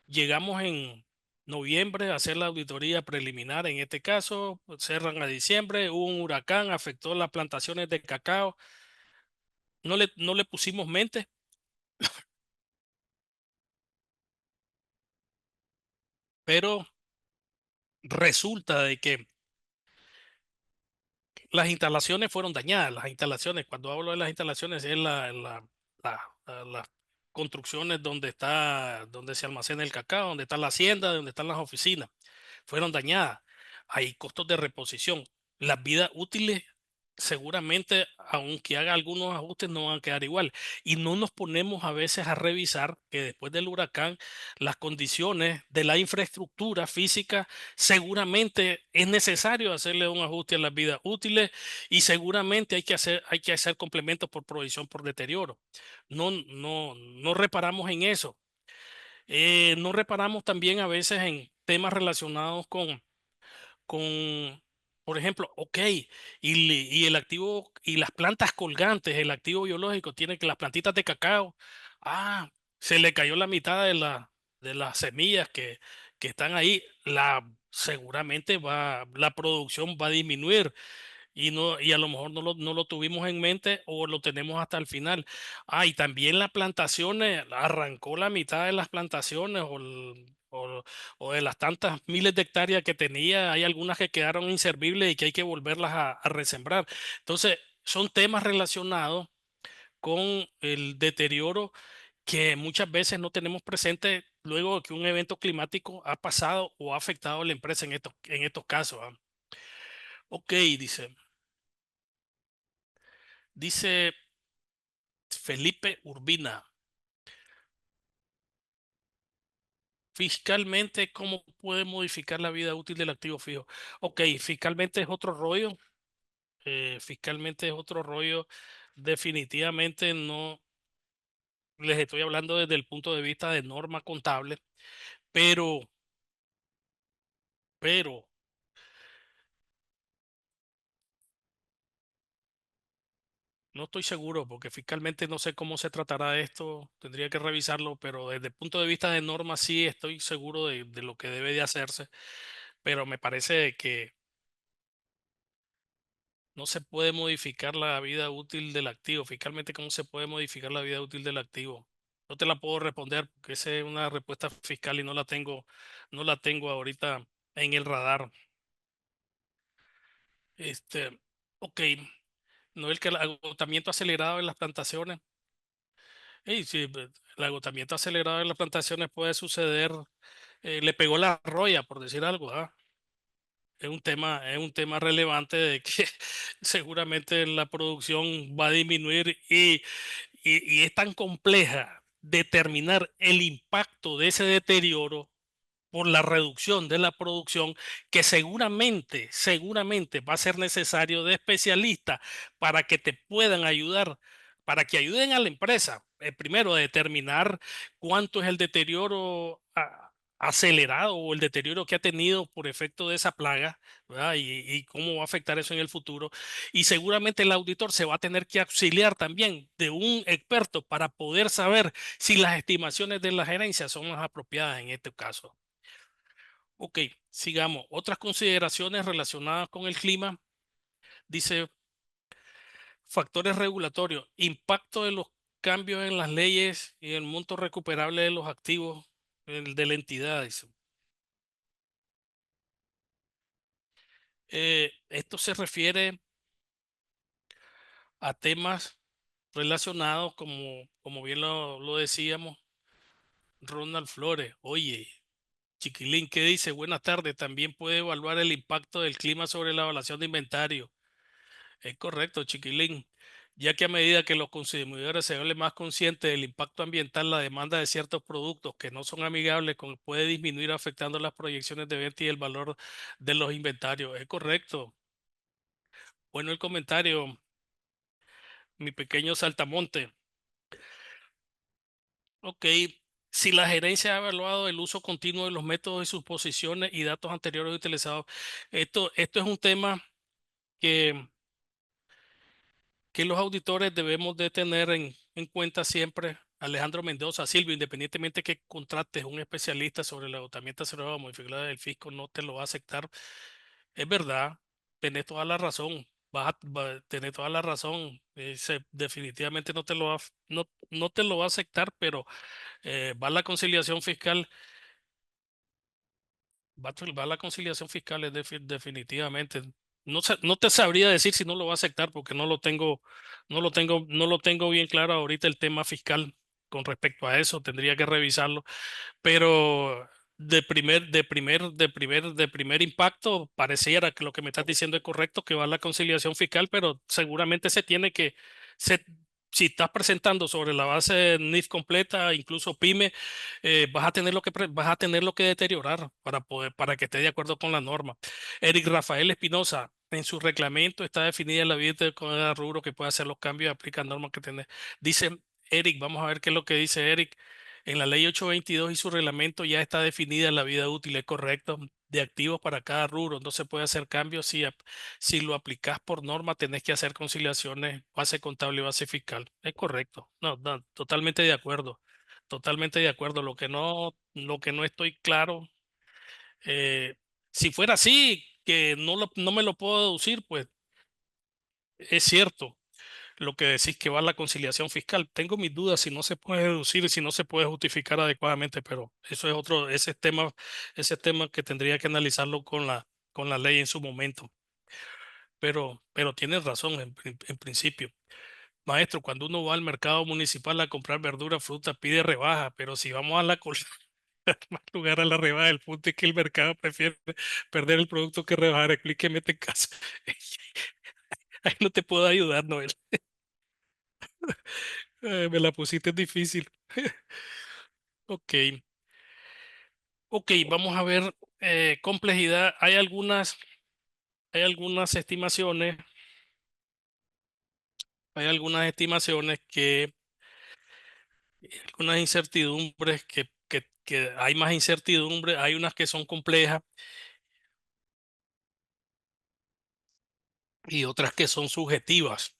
Speaker 1: llegamos en noviembre a hacer la auditoría preliminar, en este caso, pues, cerran a diciembre, hubo un huracán, afectó las plantaciones de cacao, no le pusimos mente, pero resulta de que las instalaciones fueron dañadas. Las instalaciones, cuando hablo de las instalaciones, es las construcciones donde se almacena el cacao, donde está la hacienda, donde están las oficinas. Fueron dañadas. Hay costos de reposición. Las vidas útiles, seguramente, aunque haga algunos ajustes, no van a quedar igual. Y no nos ponemos a veces a revisar que después del huracán, las condiciones de la infraestructura física, seguramente es necesario hacerle un ajuste a las vidas útiles y seguramente hay que hacer complementos por provisión por deterioro. No reparamos en eso. No reparamos también a veces en temas relacionados con, por ejemplo, ok, y el activo y las plantas colgantes, el activo biológico, tiene que las plantitas de cacao, ah, se le cayó la mitad de las semillas que están ahí, seguramente la producción va a disminuir y a lo mejor no lo tuvimos en mente o lo tenemos hasta el final. Ah, y también las plantaciones, arrancó la mitad de las plantaciones o de las tantas miles de hectáreas que tenía, hay algunas que quedaron inservibles y que hay que volverlas a resembrar. Entonces, son temas relacionados con el deterioro que muchas veces no tenemos presente luego de que un evento climático ha pasado o ha afectado a la empresa en estos casos. ¿Ah? Ok, dice Felipe Urbina. Fiscalmente, ¿cómo puede modificar la vida útil del activo fijo? Ok, fiscalmente es otro rollo. Fiscalmente es otro rollo. Definitivamente no les estoy hablando desde el punto de vista de norma contable, pero, pero no estoy seguro porque fiscalmente no sé cómo se tratará esto. Tendría que revisarlo, pero desde el punto de vista de norma sí estoy seguro de lo que debe de hacerse, pero me parece que no se puede modificar la vida útil del activo. Fiscalmente, ¿cómo se puede modificar la vida útil del activo? No te la puedo responder porque esa es una respuesta fiscal y no la tengo ahorita en el radar. Ok, no el que el agotamiento acelerado en las plantaciones. Sí, el agotamiento acelerado en las plantaciones puede suceder. Le pegó la roya, por decir algo. ¿Ah? Es un tema relevante de que seguramente la producción va a disminuir y es tan compleja determinar el impacto de ese deterioro por la reducción de la producción que seguramente va a ser necesario de especialistas para que te puedan ayudar, para que ayuden a la empresa, primero a determinar cuánto es el deterioro acelerado o el deterioro que ha tenido por efecto de esa plaga, ¿verdad? Y cómo va a afectar eso en el futuro. Y seguramente el auditor se va a tener que auxiliar también de un experto para poder saber si las estimaciones de la gerencia son las apropiadas en este caso. Ok, sigamos. Otras consideraciones relacionadas con el clima. Dice factores regulatorios, impacto de los cambios en las leyes y el monto recuperable de los activos de la entidad. Dice. Esto se refiere a temas relacionados, como bien lo decíamos, Ronald Flores. Oye, Chiquilín, ¿qué dice? Buenas tardes. También puede evaluar el impacto del clima sobre la evaluación de inventario. Es correcto, Chiquilín. Ya que a medida que los consumidores se vuelven más conscientes del impacto ambiental, la demanda de ciertos productos que no son amigables puede disminuir afectando las proyecciones de venta y el valor de los inventarios. Es correcto. Bueno, el comentario, mi pequeño saltamonte. Ok, si la gerencia ha evaluado el uso continuo de los métodos y sus posiciones y datos anteriores utilizados, esto es un tema que, que los auditores debemos de tener en cuenta siempre. Alejandro Mendoza, Silvio, independientemente que contrates un especialista sobre el agotamiento acelerado modificado del fisco, no te lo va a aceptar. Es verdad, tenés toda la razón. Tenés toda la razón. Definitivamente no te lo va a aceptar, pero va la conciliación fiscal. Va la conciliación fiscal es definitivamente. No te sabría decir si no lo va a aceptar porque no lo tengo bien claro ahorita el tema fiscal con respecto a eso. Tendría que revisarlo, pero de primer impacto, pareciera que lo que me estás diciendo es correcto, que va a la conciliación fiscal, pero seguramente se, si estás presentando sobre la base de NIF completa, incluso PYME, vas a tener lo que deteriorar para que esté de acuerdo con la norma. Eric Rafael Espinosa. En su reglamento está definida la vida de cada rubro que puede hacer los cambios y aplica normas que tiene. Dice Eric, vamos a ver qué es lo que dice Eric. En la ley 822 y su reglamento ya está definida la vida útil, es correcto, de activos para cada rubro. No se puede hacer cambios si lo aplicas por norma, tenés que hacer conciliaciones, base contable y base fiscal. Es correcto. No, totalmente de acuerdo. Totalmente de acuerdo. Lo que no estoy claro, eh, si fuera así, que no me lo puedo deducir, pues es cierto lo que decís que va a la conciliación fiscal. Tengo mis dudas si no se puede deducir y si no se puede justificar adecuadamente, pero eso es ese tema que tendría que analizarlo con la ley en su momento. Pero tienes razón en principio. Maestro, cuando uno va al mercado municipal a comprar verdura, fruta, pide rebaja, pero si vamos a la más lugar a la rebaja, el punto es que el mercado prefiere perder el producto que rebajar. Explíqueme este caso. Ahí no te puedo ayudar, Noel. Me la pusiste difícil. Ok, ok, vamos a ver complejidad. Hay algunas estimaciones, hay algunas estimaciones algunas incertidumbres que hay más incertidumbre, hay unas que son complejas y otras que son subjetivas.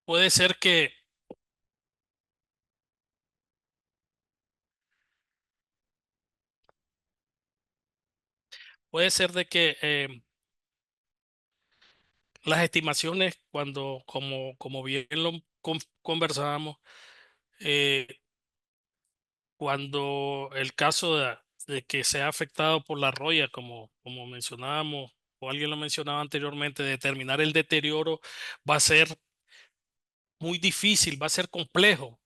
Speaker 1: Puede ser que, puede ser de que las estimaciones, como bien conversábamos, eh, cuando el caso de que sea afectado por la roya, como mencionábamos, o alguien lo mencionaba anteriormente, determinar el deterioro va a ser muy difícil, va a ser complejo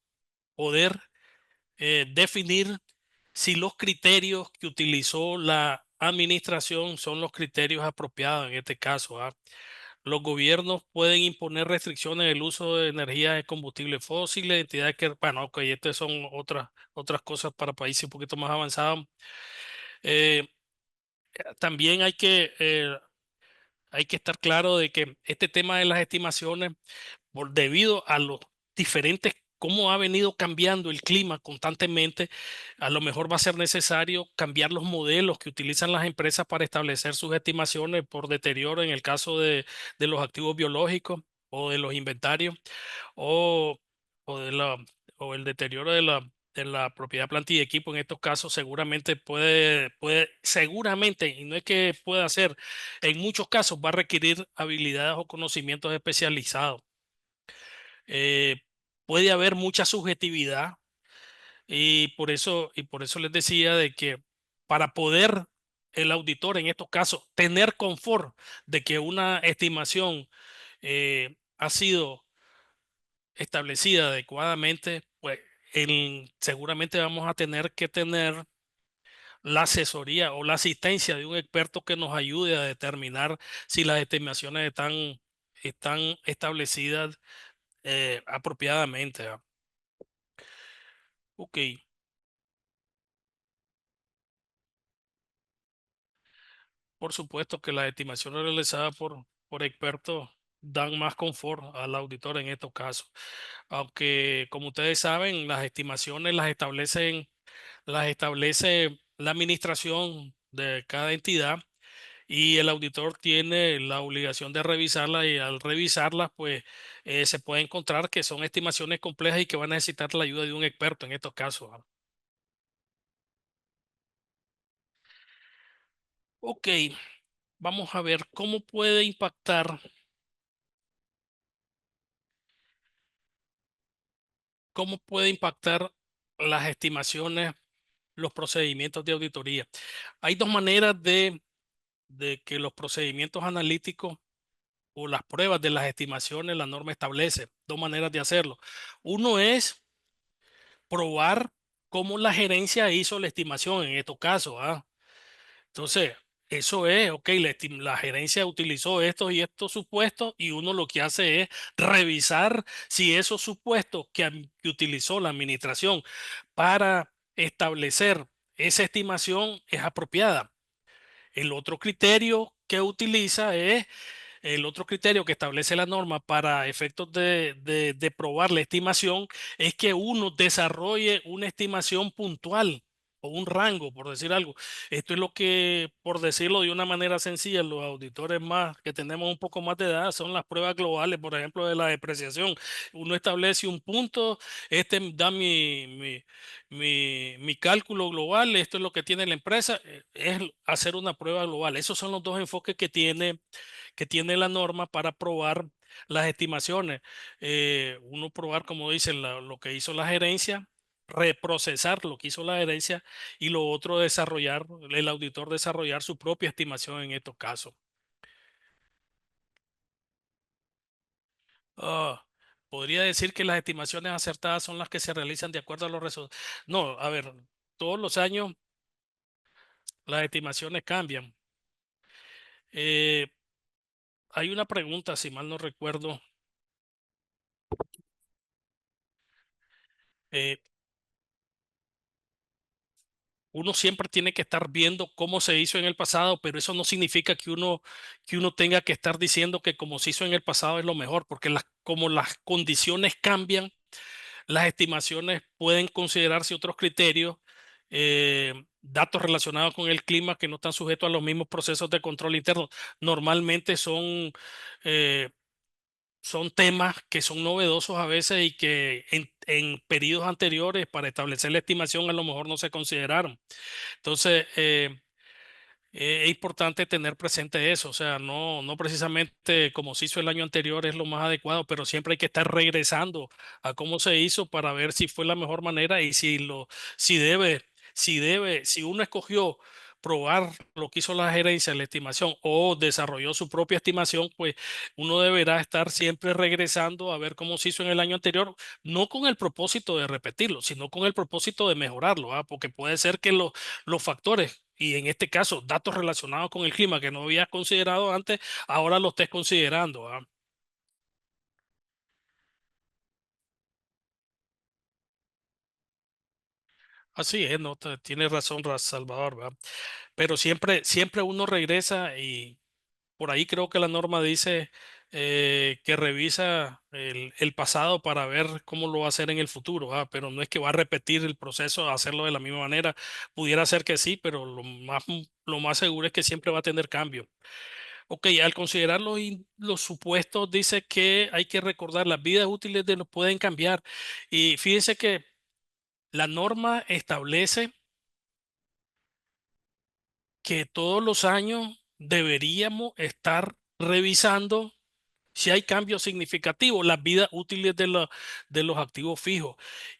Speaker 1: poder definir si los criterios que utilizó la administración son los criterios apropiados en este caso. ¿Ah? Los gobiernos pueden imponer restricciones en el uso de energías de combustibles fósiles, entidades que, bueno, ok, estas son otras cosas para países un poquito más avanzados. Eh, También hay que estar claro de que este tema de las estimaciones, debido a los diferentes cómo ha venido cambiando el clima constantemente, a lo mejor va a ser necesario cambiar los modelos que utilizan las empresas para establecer sus estimaciones por deterioro en el caso de los activos biológicos o de los inventarios o, o, de la, o el deterioro de la propiedad, planta y equipo. En estos casos seguramente seguramente, y no es que pueda hacer, en muchos casos va a requerir habilidades o conocimientos especializados. Eh, Puede haber mucha subjetividad y por eso les decía de que para poder el auditor en estos casos tener confort de que una estimación ha sido establecida adecuadamente, pues seguramente vamos a tener que tener la asesoría o la asistencia de un experto que nos ayude a determinar si las estimaciones están establecidas apropiadamente. ¿Ah? Ok, por supuesto que las estimaciones realizadas por expertos dan más confort al auditor en estos casos. Aunque, como ustedes saben, las estimaciones las establece la administración de cada entidad y el auditor tiene la obligación de revisarlas y al revisarlas, pues se puede encontrar que son estimaciones complejas y que van a necesitar la ayuda de un experto en estos casos. ¿Ah? Ok, vamos a ver cómo puede impactar las estimaciones, los procedimientos de auditoría. Hay dos maneras de que los procedimientos analíticos o las pruebas de las estimaciones, la norma establece dos maneras de hacerlo. Uno es probar cómo la gerencia hizo la estimación en estos casos. ¿Ah? Entonces, eso es, ok, la gerencia utilizó estos y estos supuestos y uno lo que hace es revisar si esos supuestos que utilizó la administración para establecer esa estimación es apropiada. El otro criterio que utiliza es el otro criterio que establece la norma para efectos de probar la estimación es que uno desarrolle una estimación puntual o un rango, por decir algo. Esto es lo que, por decirlo de una manera sencilla, los auditores más que tenemos un poco más de edad son las pruebas globales, por ejemplo, de la depreciación. Uno establece un punto, este da mi cálculo global, esto es lo que tiene la empresa, es hacer una prueba global. Esos son los dos enfoques que tiene la norma para probar las estimaciones. Uno probar, como dicen, lo que hizo la gerencia, reprocesar lo que hizo la gerencia y lo otro desarrollar, el auditor desarrollar su propia estimación en estos casos. Ah, podría decir que las estimaciones acertadas son las que se realizan de acuerdo a los resultados. No, a ver, todos los años las estimaciones cambian. Eh, Hay una pregunta, si mal no recuerdo, eh, uno siempre tiene que estar viendo cómo se hizo en el pasado, pero eso no significa que uno tenga que estar diciendo que como se hizo en el pasado es lo mejor, porque como las condiciones cambian, las estimaciones pueden considerarse otros criterios, datos relacionados con el clima que no están sujetos a los mismos procesos de control interno. Normalmente eh, son temas que son novedosos a veces y que en periodos anteriores para establecer la estimación a lo mejor no se consideraron. Entonces, es importante tener presente eso, o sea, no precisamente como se hizo el año anterior es lo más adecuado, pero siempre hay que estar regresando a cómo se hizo para ver si fue la mejor manera y si debe, si uno escogió probar lo que hizo la gerencia, la estimación o desarrolló su propia estimación, pues uno deberá estar siempre regresando a ver cómo se hizo en el año anterior, no con el propósito de repetirlo, sino con el propósito de mejorarlo, ¿ah? Porque puede ser que los factores, y en este caso datos relacionados con el clima que no habías considerado antes, ahora lo estés considerando. ¿Ah? Así es, no, tienes razón, Salvador, ¿verdad? Pero siempre uno regresa y por ahí creo que la norma dice que revisa el pasado para ver cómo lo va a hacer en el futuro, pero no es que va a repetir el proceso, a hacerlo de la misma manera. Pudiera ser que sí, pero lo más seguro es que siempre va a tener cambio. Ok, al considerar los supuestos, dice que hay que recordar las vidas útiles de los pueden cambiar. Y fíjense que la norma establece que todos los años deberíamos estar revisando si hay cambios significativos, las vidas útiles de los activos fijos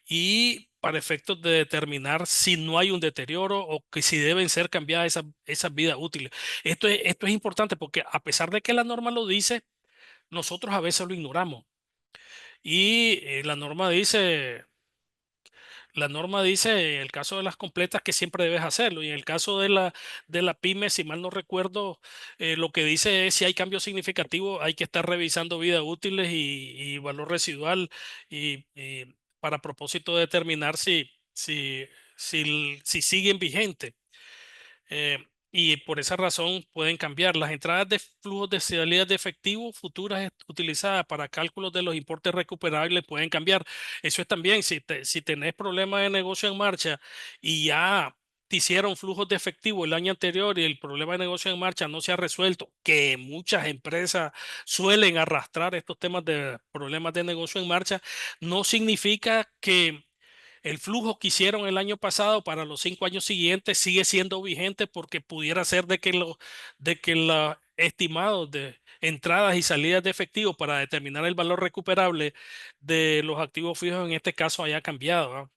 Speaker 1: y para efectos de determinar si no hay un deterioro o que si deben ser cambiadas esas vidas útiles. Esto es importante porque a pesar de que la norma lo dice, nosotros a veces lo ignoramos. Y la norma dice, en el caso de las completas, que siempre debes hacerlo. Y en el caso de la pyme, si mal no recuerdo, lo que dice es si hay cambios significativos, hay que estar revisando vidas útiles y valor residual y para propósito de determinar si siguen vigentes. eh, y por esa razón pueden cambiar. Las entradas de flujos de salidas de efectivo futuras utilizadas para cálculos de los importes recuperables pueden cambiar. Eso es también, si tenés problemas de negocio en marcha y ya te hicieron flujos de efectivo el año anterior y el problema de negocio en marcha no se ha resuelto, que muchas empresas suelen arrastrar estos temas de problemas de negocio en marcha, no significa que el flujo que hicieron el año pasado para los 5 años siguientes sigue siendo vigente porque pudiera ser de que los estimados de entradas y salidas de efectivo para determinar el valor recuperable de los activos fijos en este caso haya cambiado, ¿ah?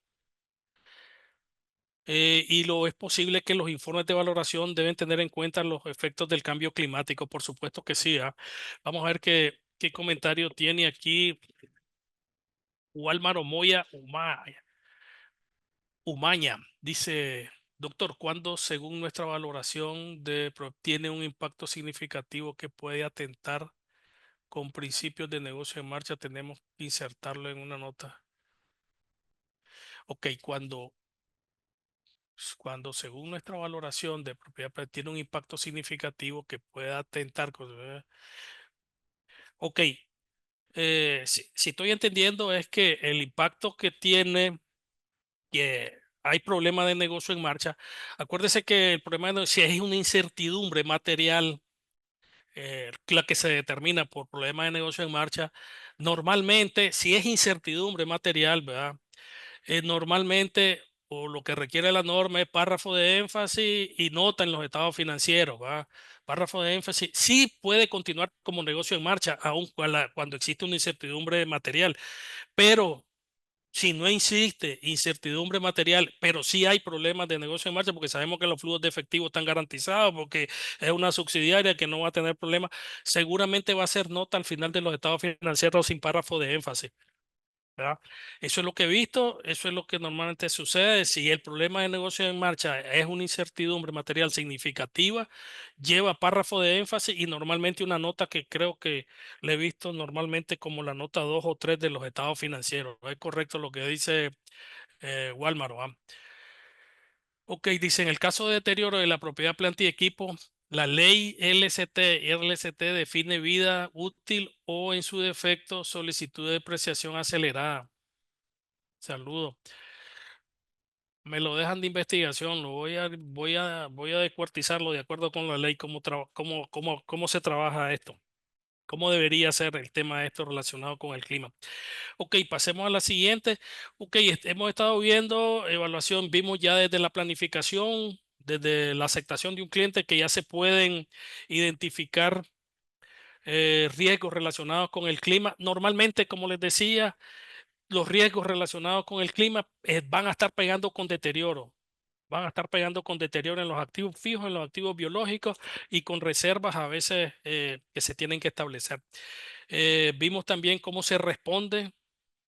Speaker 1: Y lo es posible que los informes de valoración deben tener en cuenta los efectos del cambio climático, por supuesto que sí, ¿ah? Vamos a ver qué comentario tiene aquí Walmar Omoya Umaña. Dice, doctor, ¿cuándo, según nuestra valoración, tiene un impacto significativo que puede atentar con principios de negocio en marcha? Tenemos que insertarlo en una nota. Ok, cuando según nuestra valoración de propiedad tiene un impacto significativo que pueda atentar Ok, si estoy entendiendo es que el impacto que tiene que hay problema de negocio en marcha. Acuérdese que el problema si hay una incertidumbre material, la que se determina por problema de negocio en marcha, normalmente, si es incertidumbre material, ¿verdad? Normalmente, o lo que requiere la norma es párrafo de énfasis y nota en los estados financieros, ¿verdad? Párrafo de énfasis, sí puede continuar como negocio en marcha, aun cuando existe una incertidumbre material, pero si no existe incertidumbre material, pero sí hay problemas de negocio en marcha, porque sabemos que los flujos de efectivo están garantizados, porque es una subsidiaria que no va a tener problemas, seguramente va a ser nota al final de los estados financieros sin párrafo de énfasis, ¿verdad? Eso es lo que he visto, eso es lo que normalmente sucede. Si el problema de negocio en marcha es una incertidumbre material significativa, lleva párrafo de énfasis y normalmente una nota que creo que le he visto normalmente como la nota 2 o 3 de los estados financieros. ¿No es correcto lo que dice Walmart? ¿Va? Ok, dice, en el caso de deterioro de la propiedad, planta y equipo, la ley LCT define vida útil o en su defecto solicitud de depreciación acelerada. Saludo. Me lo dejan de investigación, voy a descuartizarlo de acuerdo con la ley, cómo se trabaja esto, cómo debería ser el tema de esto relacionado con el clima. Ok, pasemos a la siguiente. Ok, hemos estado viendo evaluación, vimos ya desde la planificación, desde la aceptación de un cliente que ya se pueden identificar riesgos relacionados con el clima. Normalmente, como les decía, los riesgos relacionados con el clima van a estar pegando con deterioro. Van a estar pegando con deterioro en los activos fijos, en los activos biológicos y con reservas a veces que se tienen que establecer. Vimos también cómo se responde.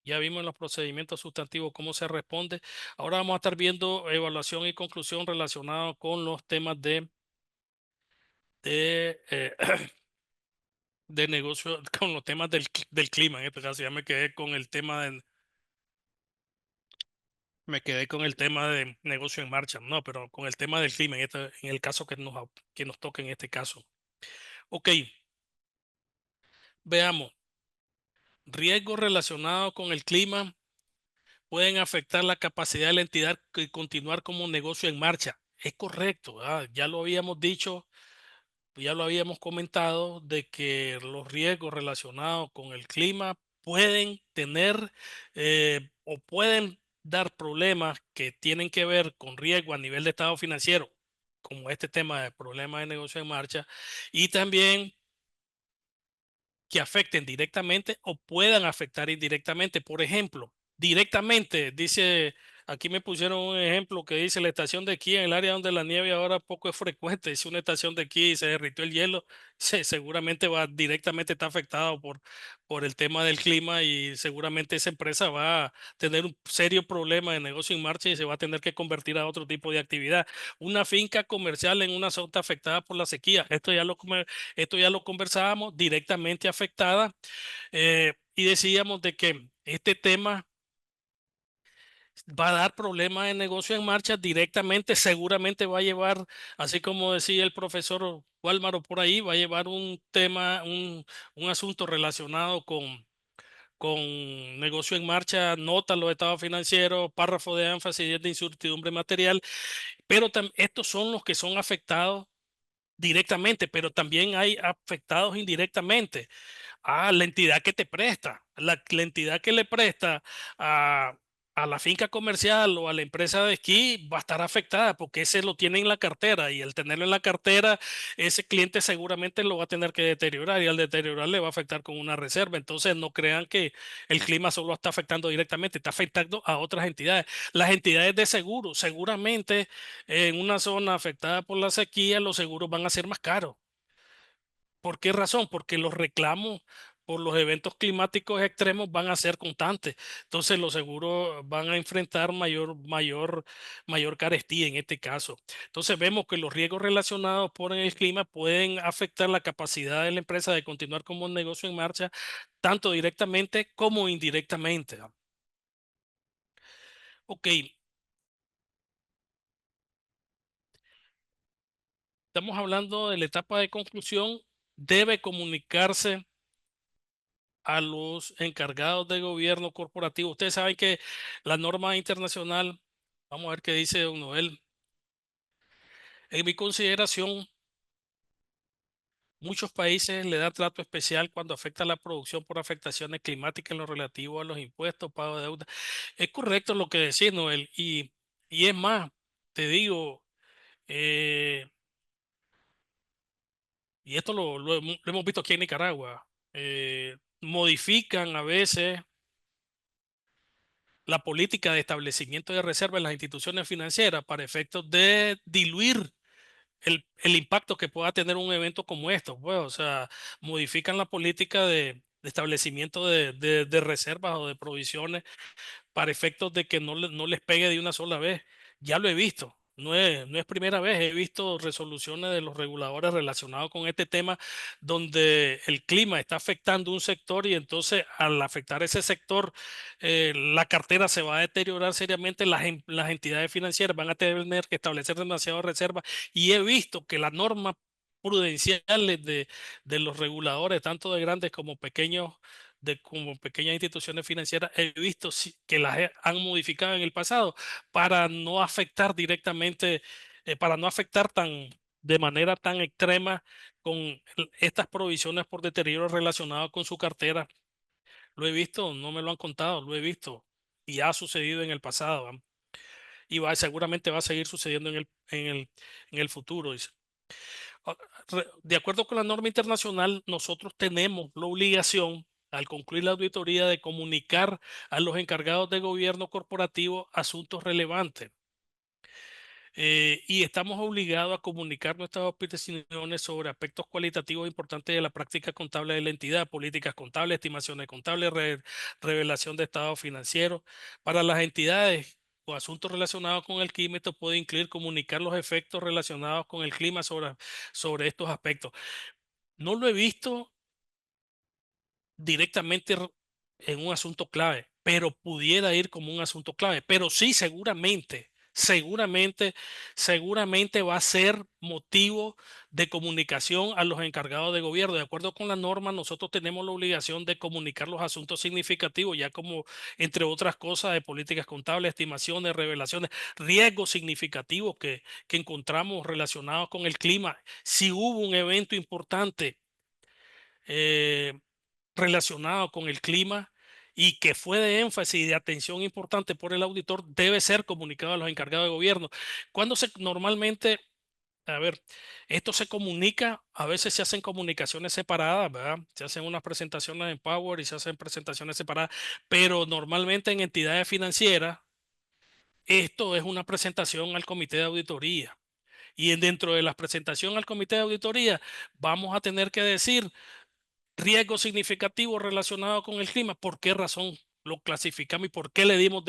Speaker 1: Ya vimos en los procedimientos sustantivos cómo se responde. Ahora vamos a estar viendo evaluación y conclusión relacionados con los temas de, de negocio, con los temas del clima. En este caso ya me quedé con el tema me quedé con el tema de negocio en marcha, no, pero con el tema del clima en el caso que nos toque en este caso. Ok, Veamos, riesgos relacionados con el clima pueden afectar la capacidad de la entidad de continuar como negocio en marcha. Es correcto, ya lo habíamos dicho, ya lo habíamos comentado, de que los riesgos relacionados con el clima pueden tener o pueden dar problemas que tienen que ver con riesgo a nivel de estado financiero, como este tema de problemas de negocio en marcha, y también que afecten directamente o puedan afectar indirectamente. Por ejemplo, directamente, dice, aquí me pusieron un ejemplo que dice la estación de esquí en el área donde la nieve ahora poco es frecuente. Si una estación de esquí y se derritió el hielo, seguramente va directamente está afectado por el tema del clima y seguramente esa empresa va a tener un serio problema de negocio en marcha y se va a tener que convertir a otro tipo de actividad. Una finca comercial en una zona afectada por la sequía. Esto ya lo conversábamos, directamente afectada, y decíamos de que este tema va a dar problemas de negocio en marcha directamente, seguramente va a llevar, así como decía el profesor Walmaro por ahí, va a llevar un tema, un asunto relacionado con negocio en marcha, nota los estados financieros, párrafo de énfasis de incertidumbre material, pero estos son los que son afectados directamente, pero también hay afectados indirectamente. La entidad que te presta, la entidad que le presta a, a la finca comercial o a la empresa de esquí va a estar afectada porque ese lo tiene en la cartera y al tenerlo en la cartera, ese cliente seguramente lo va a tener que deteriorar y al deteriorar le va a afectar con una reserva. Entonces no crean que el clima solo está afectando directamente, está afectando a otras entidades. Las entidades de seguro, seguramente en una zona afectada por la sequía, los seguros van a ser más caros. ¿Por qué razón? Porque los reclamos por los eventos climáticos extremos van a ser constantes. Entonces los seguros van a enfrentar mayor carestía en este caso. Entonces vemos que los riesgos relacionados por el clima pueden afectar la capacidad de la empresa de continuar como un negocio en marcha, tanto directamente como indirectamente. Ok, estamos hablando de la etapa de conclusión. Debe comunicarse a los encargados de gobierno corporativo. Ustedes saben que la norma internacional, vamos a ver qué dice don Noel. En mi consideración, muchos países le dan trato especial cuando afecta la producción por afectaciones climáticas en lo relativo a los impuestos, pago de deuda. Es correcto lo que decís, Noel, y es más, te digo, eh, y esto lo hemos visto aquí en Nicaragua, modifican a veces la política de establecimiento de reserva en las instituciones financieras para efectos de diluir el impacto que pueda tener un evento como esto. Pues, o sea, modifican la política de establecimiento de reservas o de provisiones para efectos de que no les pegue de una sola vez. Ya lo he visto. No es primera vez, he visto resoluciones de los reguladores relacionados con este tema donde el clima está afectando un sector y entonces al afectar ese sector, la cartera se va a deteriorar seriamente, las entidades financieras van a tener que establecer demasiadas reservas y he visto que las normas prudenciales de los reguladores, tanto de grandes como pequeños, como pequeñas instituciones financieras, he visto que las han modificado en el pasado para no afectar directamente, para no afectar de manera tan extrema con estas provisiones por deterioro relacionado con su cartera. Lo he visto, no me lo han contado, lo he visto y ha sucedido en el pasado, ¿va? Y seguramente va a seguir sucediendo en el futuro. Dice. Ah, De acuerdo con la norma internacional, nosotros tenemos la obligación, al concluir la auditoría, de comunicar a los encargados de gobierno corporativo asuntos relevantes. Y estamos obligados a comunicar nuestras opiniones sobre aspectos cualitativos importantes de la práctica contable de la entidad, políticas contables, estimaciones contables, revelación de estados financieros. Para las entidades o asuntos relacionados con el clima, esto puede incluir comunicar los efectos relacionados con el clima sobre estos aspectos. No lo he visto directamente en un asunto clave, pero pudiera ir como un asunto clave, pero sí seguramente va a ser motivo de comunicación a los encargados de gobierno. De acuerdo con la norma, nosotros tenemos la obligación de comunicar los asuntos significativos, ya como, entre otras cosas, de políticas contables, estimaciones, revelaciones, riesgos significativos que encontramos relacionados con el clima. Si hubo un evento importante eh, relacionado con el clima y que fue de énfasis y de atención importante por el auditor, debe ser comunicado a los encargados de gobierno. Cuando se normalmente, a ver, esto se comunica, a veces se hacen comunicaciones separadas, ¿verdad? Se hacen unas presentaciones en Power y se hacen presentaciones separadas, pero normalmente en entidades financieras, esto es una presentación al comité de auditoría. Y dentro de la presentación al comité de auditoría, vamos a tener que decir riesgo significativo relacionado con el clima. ¿Por qué razón lo clasificamos y por qué le dimos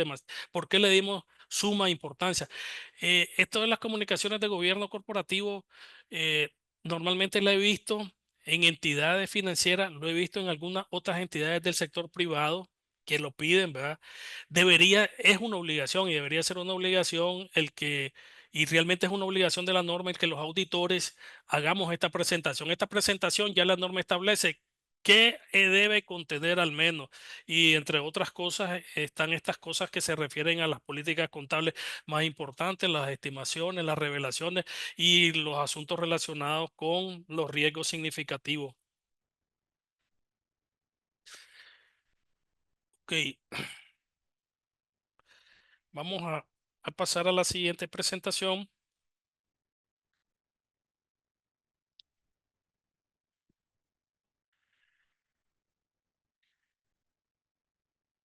Speaker 1: suma importancia? Esto de las comunicaciones de gobierno corporativo, eh, normalmente la he visto en entidades financieras, lo he visto en algunas otras entidades del sector privado que lo piden, ¿verdad? Es una obligación y debería ser una obligación y realmente es una obligación de la norma el que los auditores hagamos esta presentación. Esta presentación ya la norma establece qué debe contener al menos. Y entre otras cosas están estas cosas que se refieren a las políticas contables más importantes, las estimaciones, las revelaciones y los asuntos relacionados con los riesgos significativos. Ok, vamos a pasar a la siguiente presentación.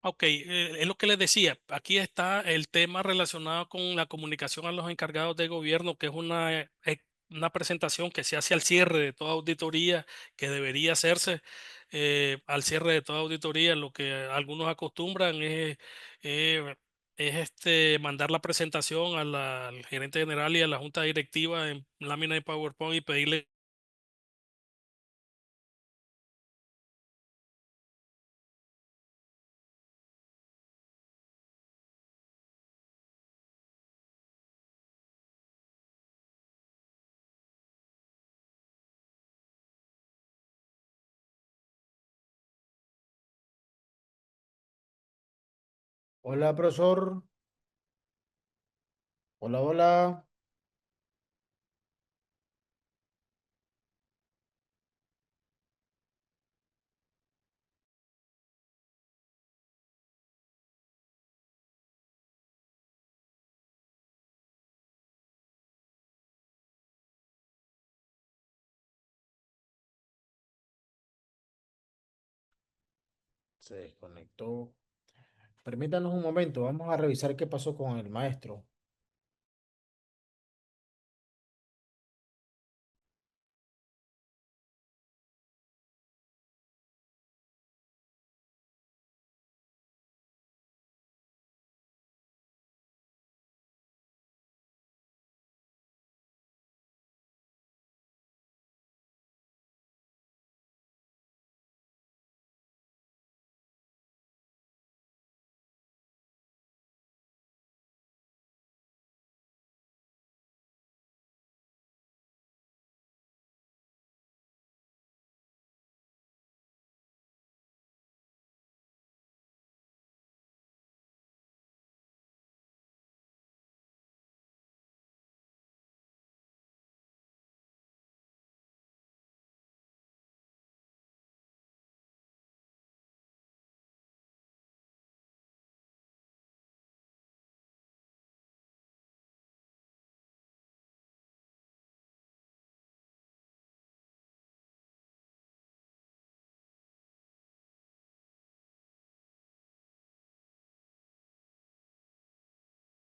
Speaker 1: Ok, es lo que les decía. Aquí está el tema relacionado con la comunicación a los encargados de gobierno, que es una presentación que se hace al cierre de toda auditoría, que debería hacerse al cierre de toda auditoría. Lo que algunos acostumbran eh, es mandar la presentación al gerente general y a la junta directiva en lámina de PowerPoint y pedirle.
Speaker 2: Hola, profesor. Hola, hola. Se desconectó. Permítanos un momento, vamos a revisar qué pasó con el maestro.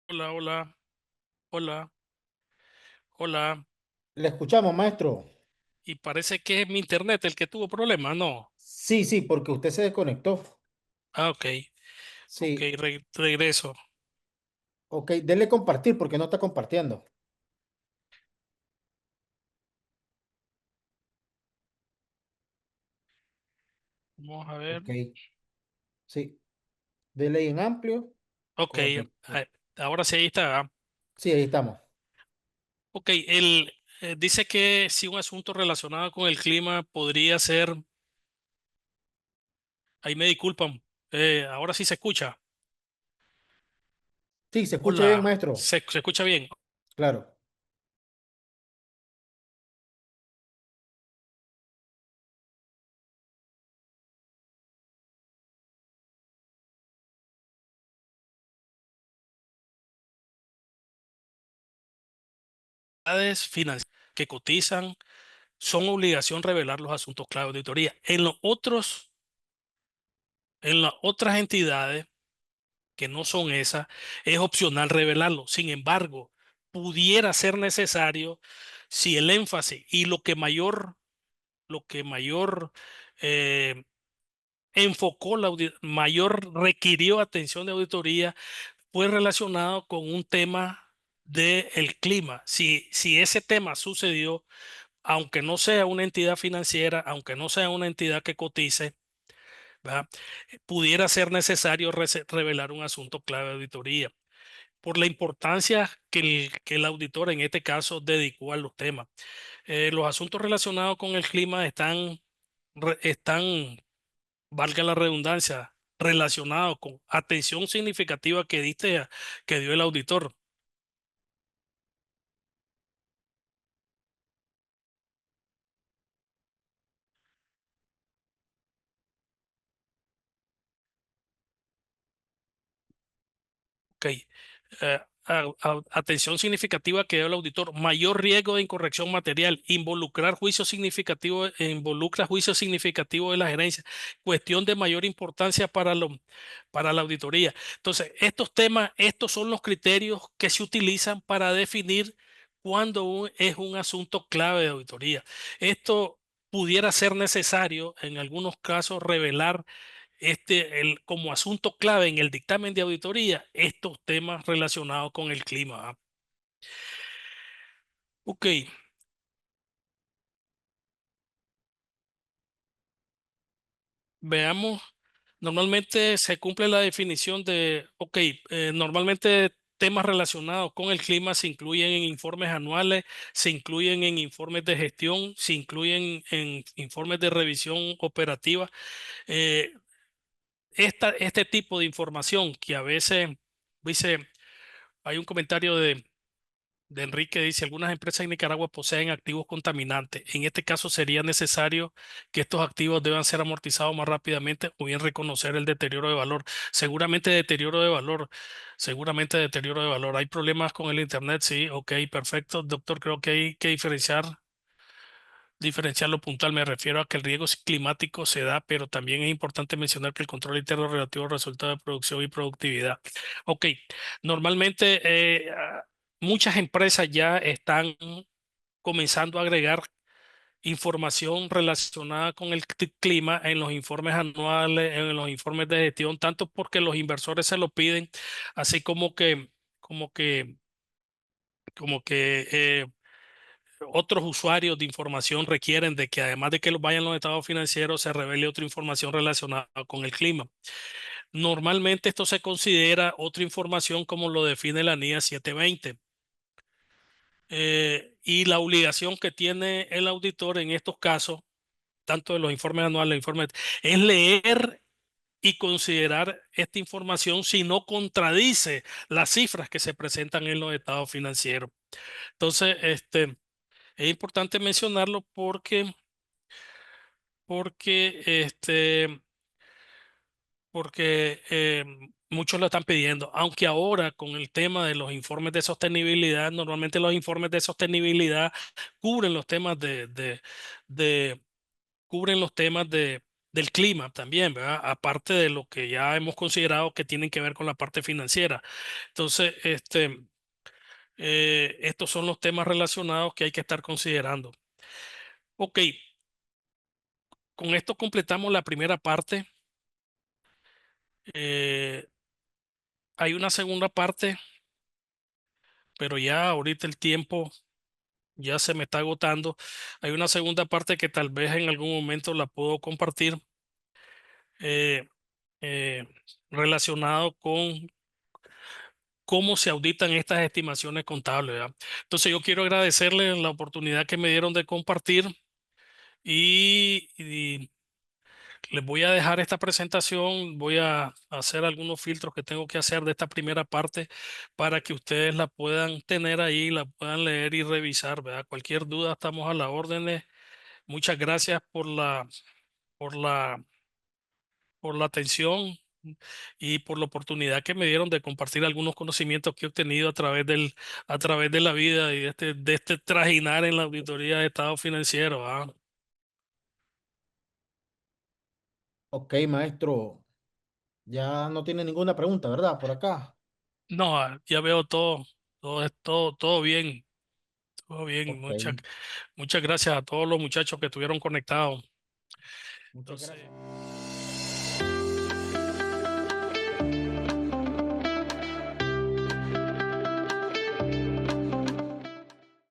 Speaker 1: Hola, hola, hola, hola.
Speaker 2: ¿Le escuchamos, maestro?
Speaker 1: Y parece que es mi internet el que tuvo problemas, ¿no?
Speaker 2: Sí, sí, porque usted se desconectó.
Speaker 1: Ah, ok, ok,
Speaker 2: Sí,
Speaker 1: regreso.
Speaker 2: ok, dele compartir porque no está compartiendo.
Speaker 1: Vamos a ver.
Speaker 2: Ok, sí, dele ahí en amplio.
Speaker 1: Ok,
Speaker 2: Correcto.
Speaker 1: ahora sí ahí está.
Speaker 2: Sí, ahí estamos.
Speaker 1: Ok, él dice que si un asunto relacionado con el clima podría ser, ahí me disculpan, ahora sí se escucha.
Speaker 2: Sí, se escucha bien,
Speaker 1: Hola,
Speaker 2: maestro.
Speaker 1: se escucha bien.
Speaker 2: Claro.
Speaker 1: Entidades financieras que cotizan son obligación revelar los asuntos clave de auditoría. En las otras entidades que no son esas, es opcional revelarlo. Sin embargo, pudiera ser necesario si el énfasis y lo que mayor eh, enfocó mayor requirió atención de auditoría fue relacionado con un tema del clima. Si ese tema sucedió, aunque no sea una entidad financiera, aunque no sea una entidad que cotice, ¿verdad? Pudiera ser necesario revelar un asunto clave de auditoría por la importancia que el auditor en este caso dedicó a los temas. Los asuntos relacionados con el clima están, valga la redundancia, relacionados con atención significativa que dio el auditor. Ok. Atención significativa que dio el auditor, mayor riesgo de incorrección material, involucra juicio significativo de la gerencia, cuestión de mayor importancia para la auditoría. Entonces, estos temas, estos son los criterios que se utilizan para definir cuándo es un asunto clave de auditoría. Esto pudiera ser necesario en algunos casos revelar como asunto clave en el dictamen de auditoría estos temas relacionados con el clima. Ok, veamos. Normalmente se cumple la definición ok, normalmente temas relacionados con el clima se incluyen en informes anuales, se incluyen en informes de gestión, se incluyen en informes de revisión operativa. Eh, este tipo de información que a veces, dice, hay un comentario de Enrique dice, algunas empresas en Nicaragua poseen activos contaminantes. En este caso sería necesario que estos activos deban ser amortizados más rápidamente o bien reconocer el deterioro de valor. Seguramente deterioro de valor, seguramente deterioro de valor. ¿Hay problemas con el Internet? Sí, ok, perfecto. Doctor, creo que hay que diferenciar lo puntual. Me refiero a que el riesgo climático se da, pero también es importante mencionar que el control interno relativo al resultado de producción y productividad. Ok, normalmente muchas empresas ya están comenzando a agregar información relacionada con el clima en los informes anuales, en los informes de gestión, tanto porque los inversores se lo piden, así como que, como que otros usuarios de información requieren de que además de que los vayan los estados financieros, se revele otra información relacionada con el clima. Normalmente esto se considera otra información como lo define la NIA 720. Y la obligación que tiene el auditor en estos casos, tanto de los informes anuales, es leer y considerar esta información si no contradice las cifras que se presentan en los estados financieros. Entonces, es importante mencionarlo porque muchos lo están pidiendo, aunque ahora con el tema de los informes de sostenibilidad, normalmente los informes de sostenibilidad cubren los temas de- cubren los temas del clima también, ¿verdad? Aparte de lo que ya hemos considerado que tienen que ver con la parte financiera. Entonces, estos son los temas relacionados que hay que estar considerando. Ok, con esto completamos la primera parte. Eh, Hay una segunda parte, pero ya ahorita el tiempo ya se me está agotando. Hay una segunda parte que tal vez en algún momento la puedo compartir, eh, eh, relacionado cómo se auditan estas estimaciones contables, ¿verdad? Entonces yo quiero agradecerles la oportunidad que me dieron de compartir y les voy a dejar esta presentación, voy a hacer algunos filtros que tengo que hacer de esta primera parte para que ustedes la puedan tener ahí, la puedan leer y revisar, ¿verdad? Cualquier duda, estamos a la orden. Muchas gracias por por la atención y por la oportunidad que me dieron de compartir algunos conocimientos que he obtenido a través de la vida y de este trajinar en la auditoría de estado financiero. ¿Ah?
Speaker 2: Ok, maestro, ya no tiene ninguna pregunta, ¿verdad? Por acá.
Speaker 1: No, ya veo todo bien, todo bien.
Speaker 2: Ok,
Speaker 1: Muchas gracias a todos los muchachos que estuvieron conectados.
Speaker 2: muchas
Speaker 1: Entonces.
Speaker 2: gracias.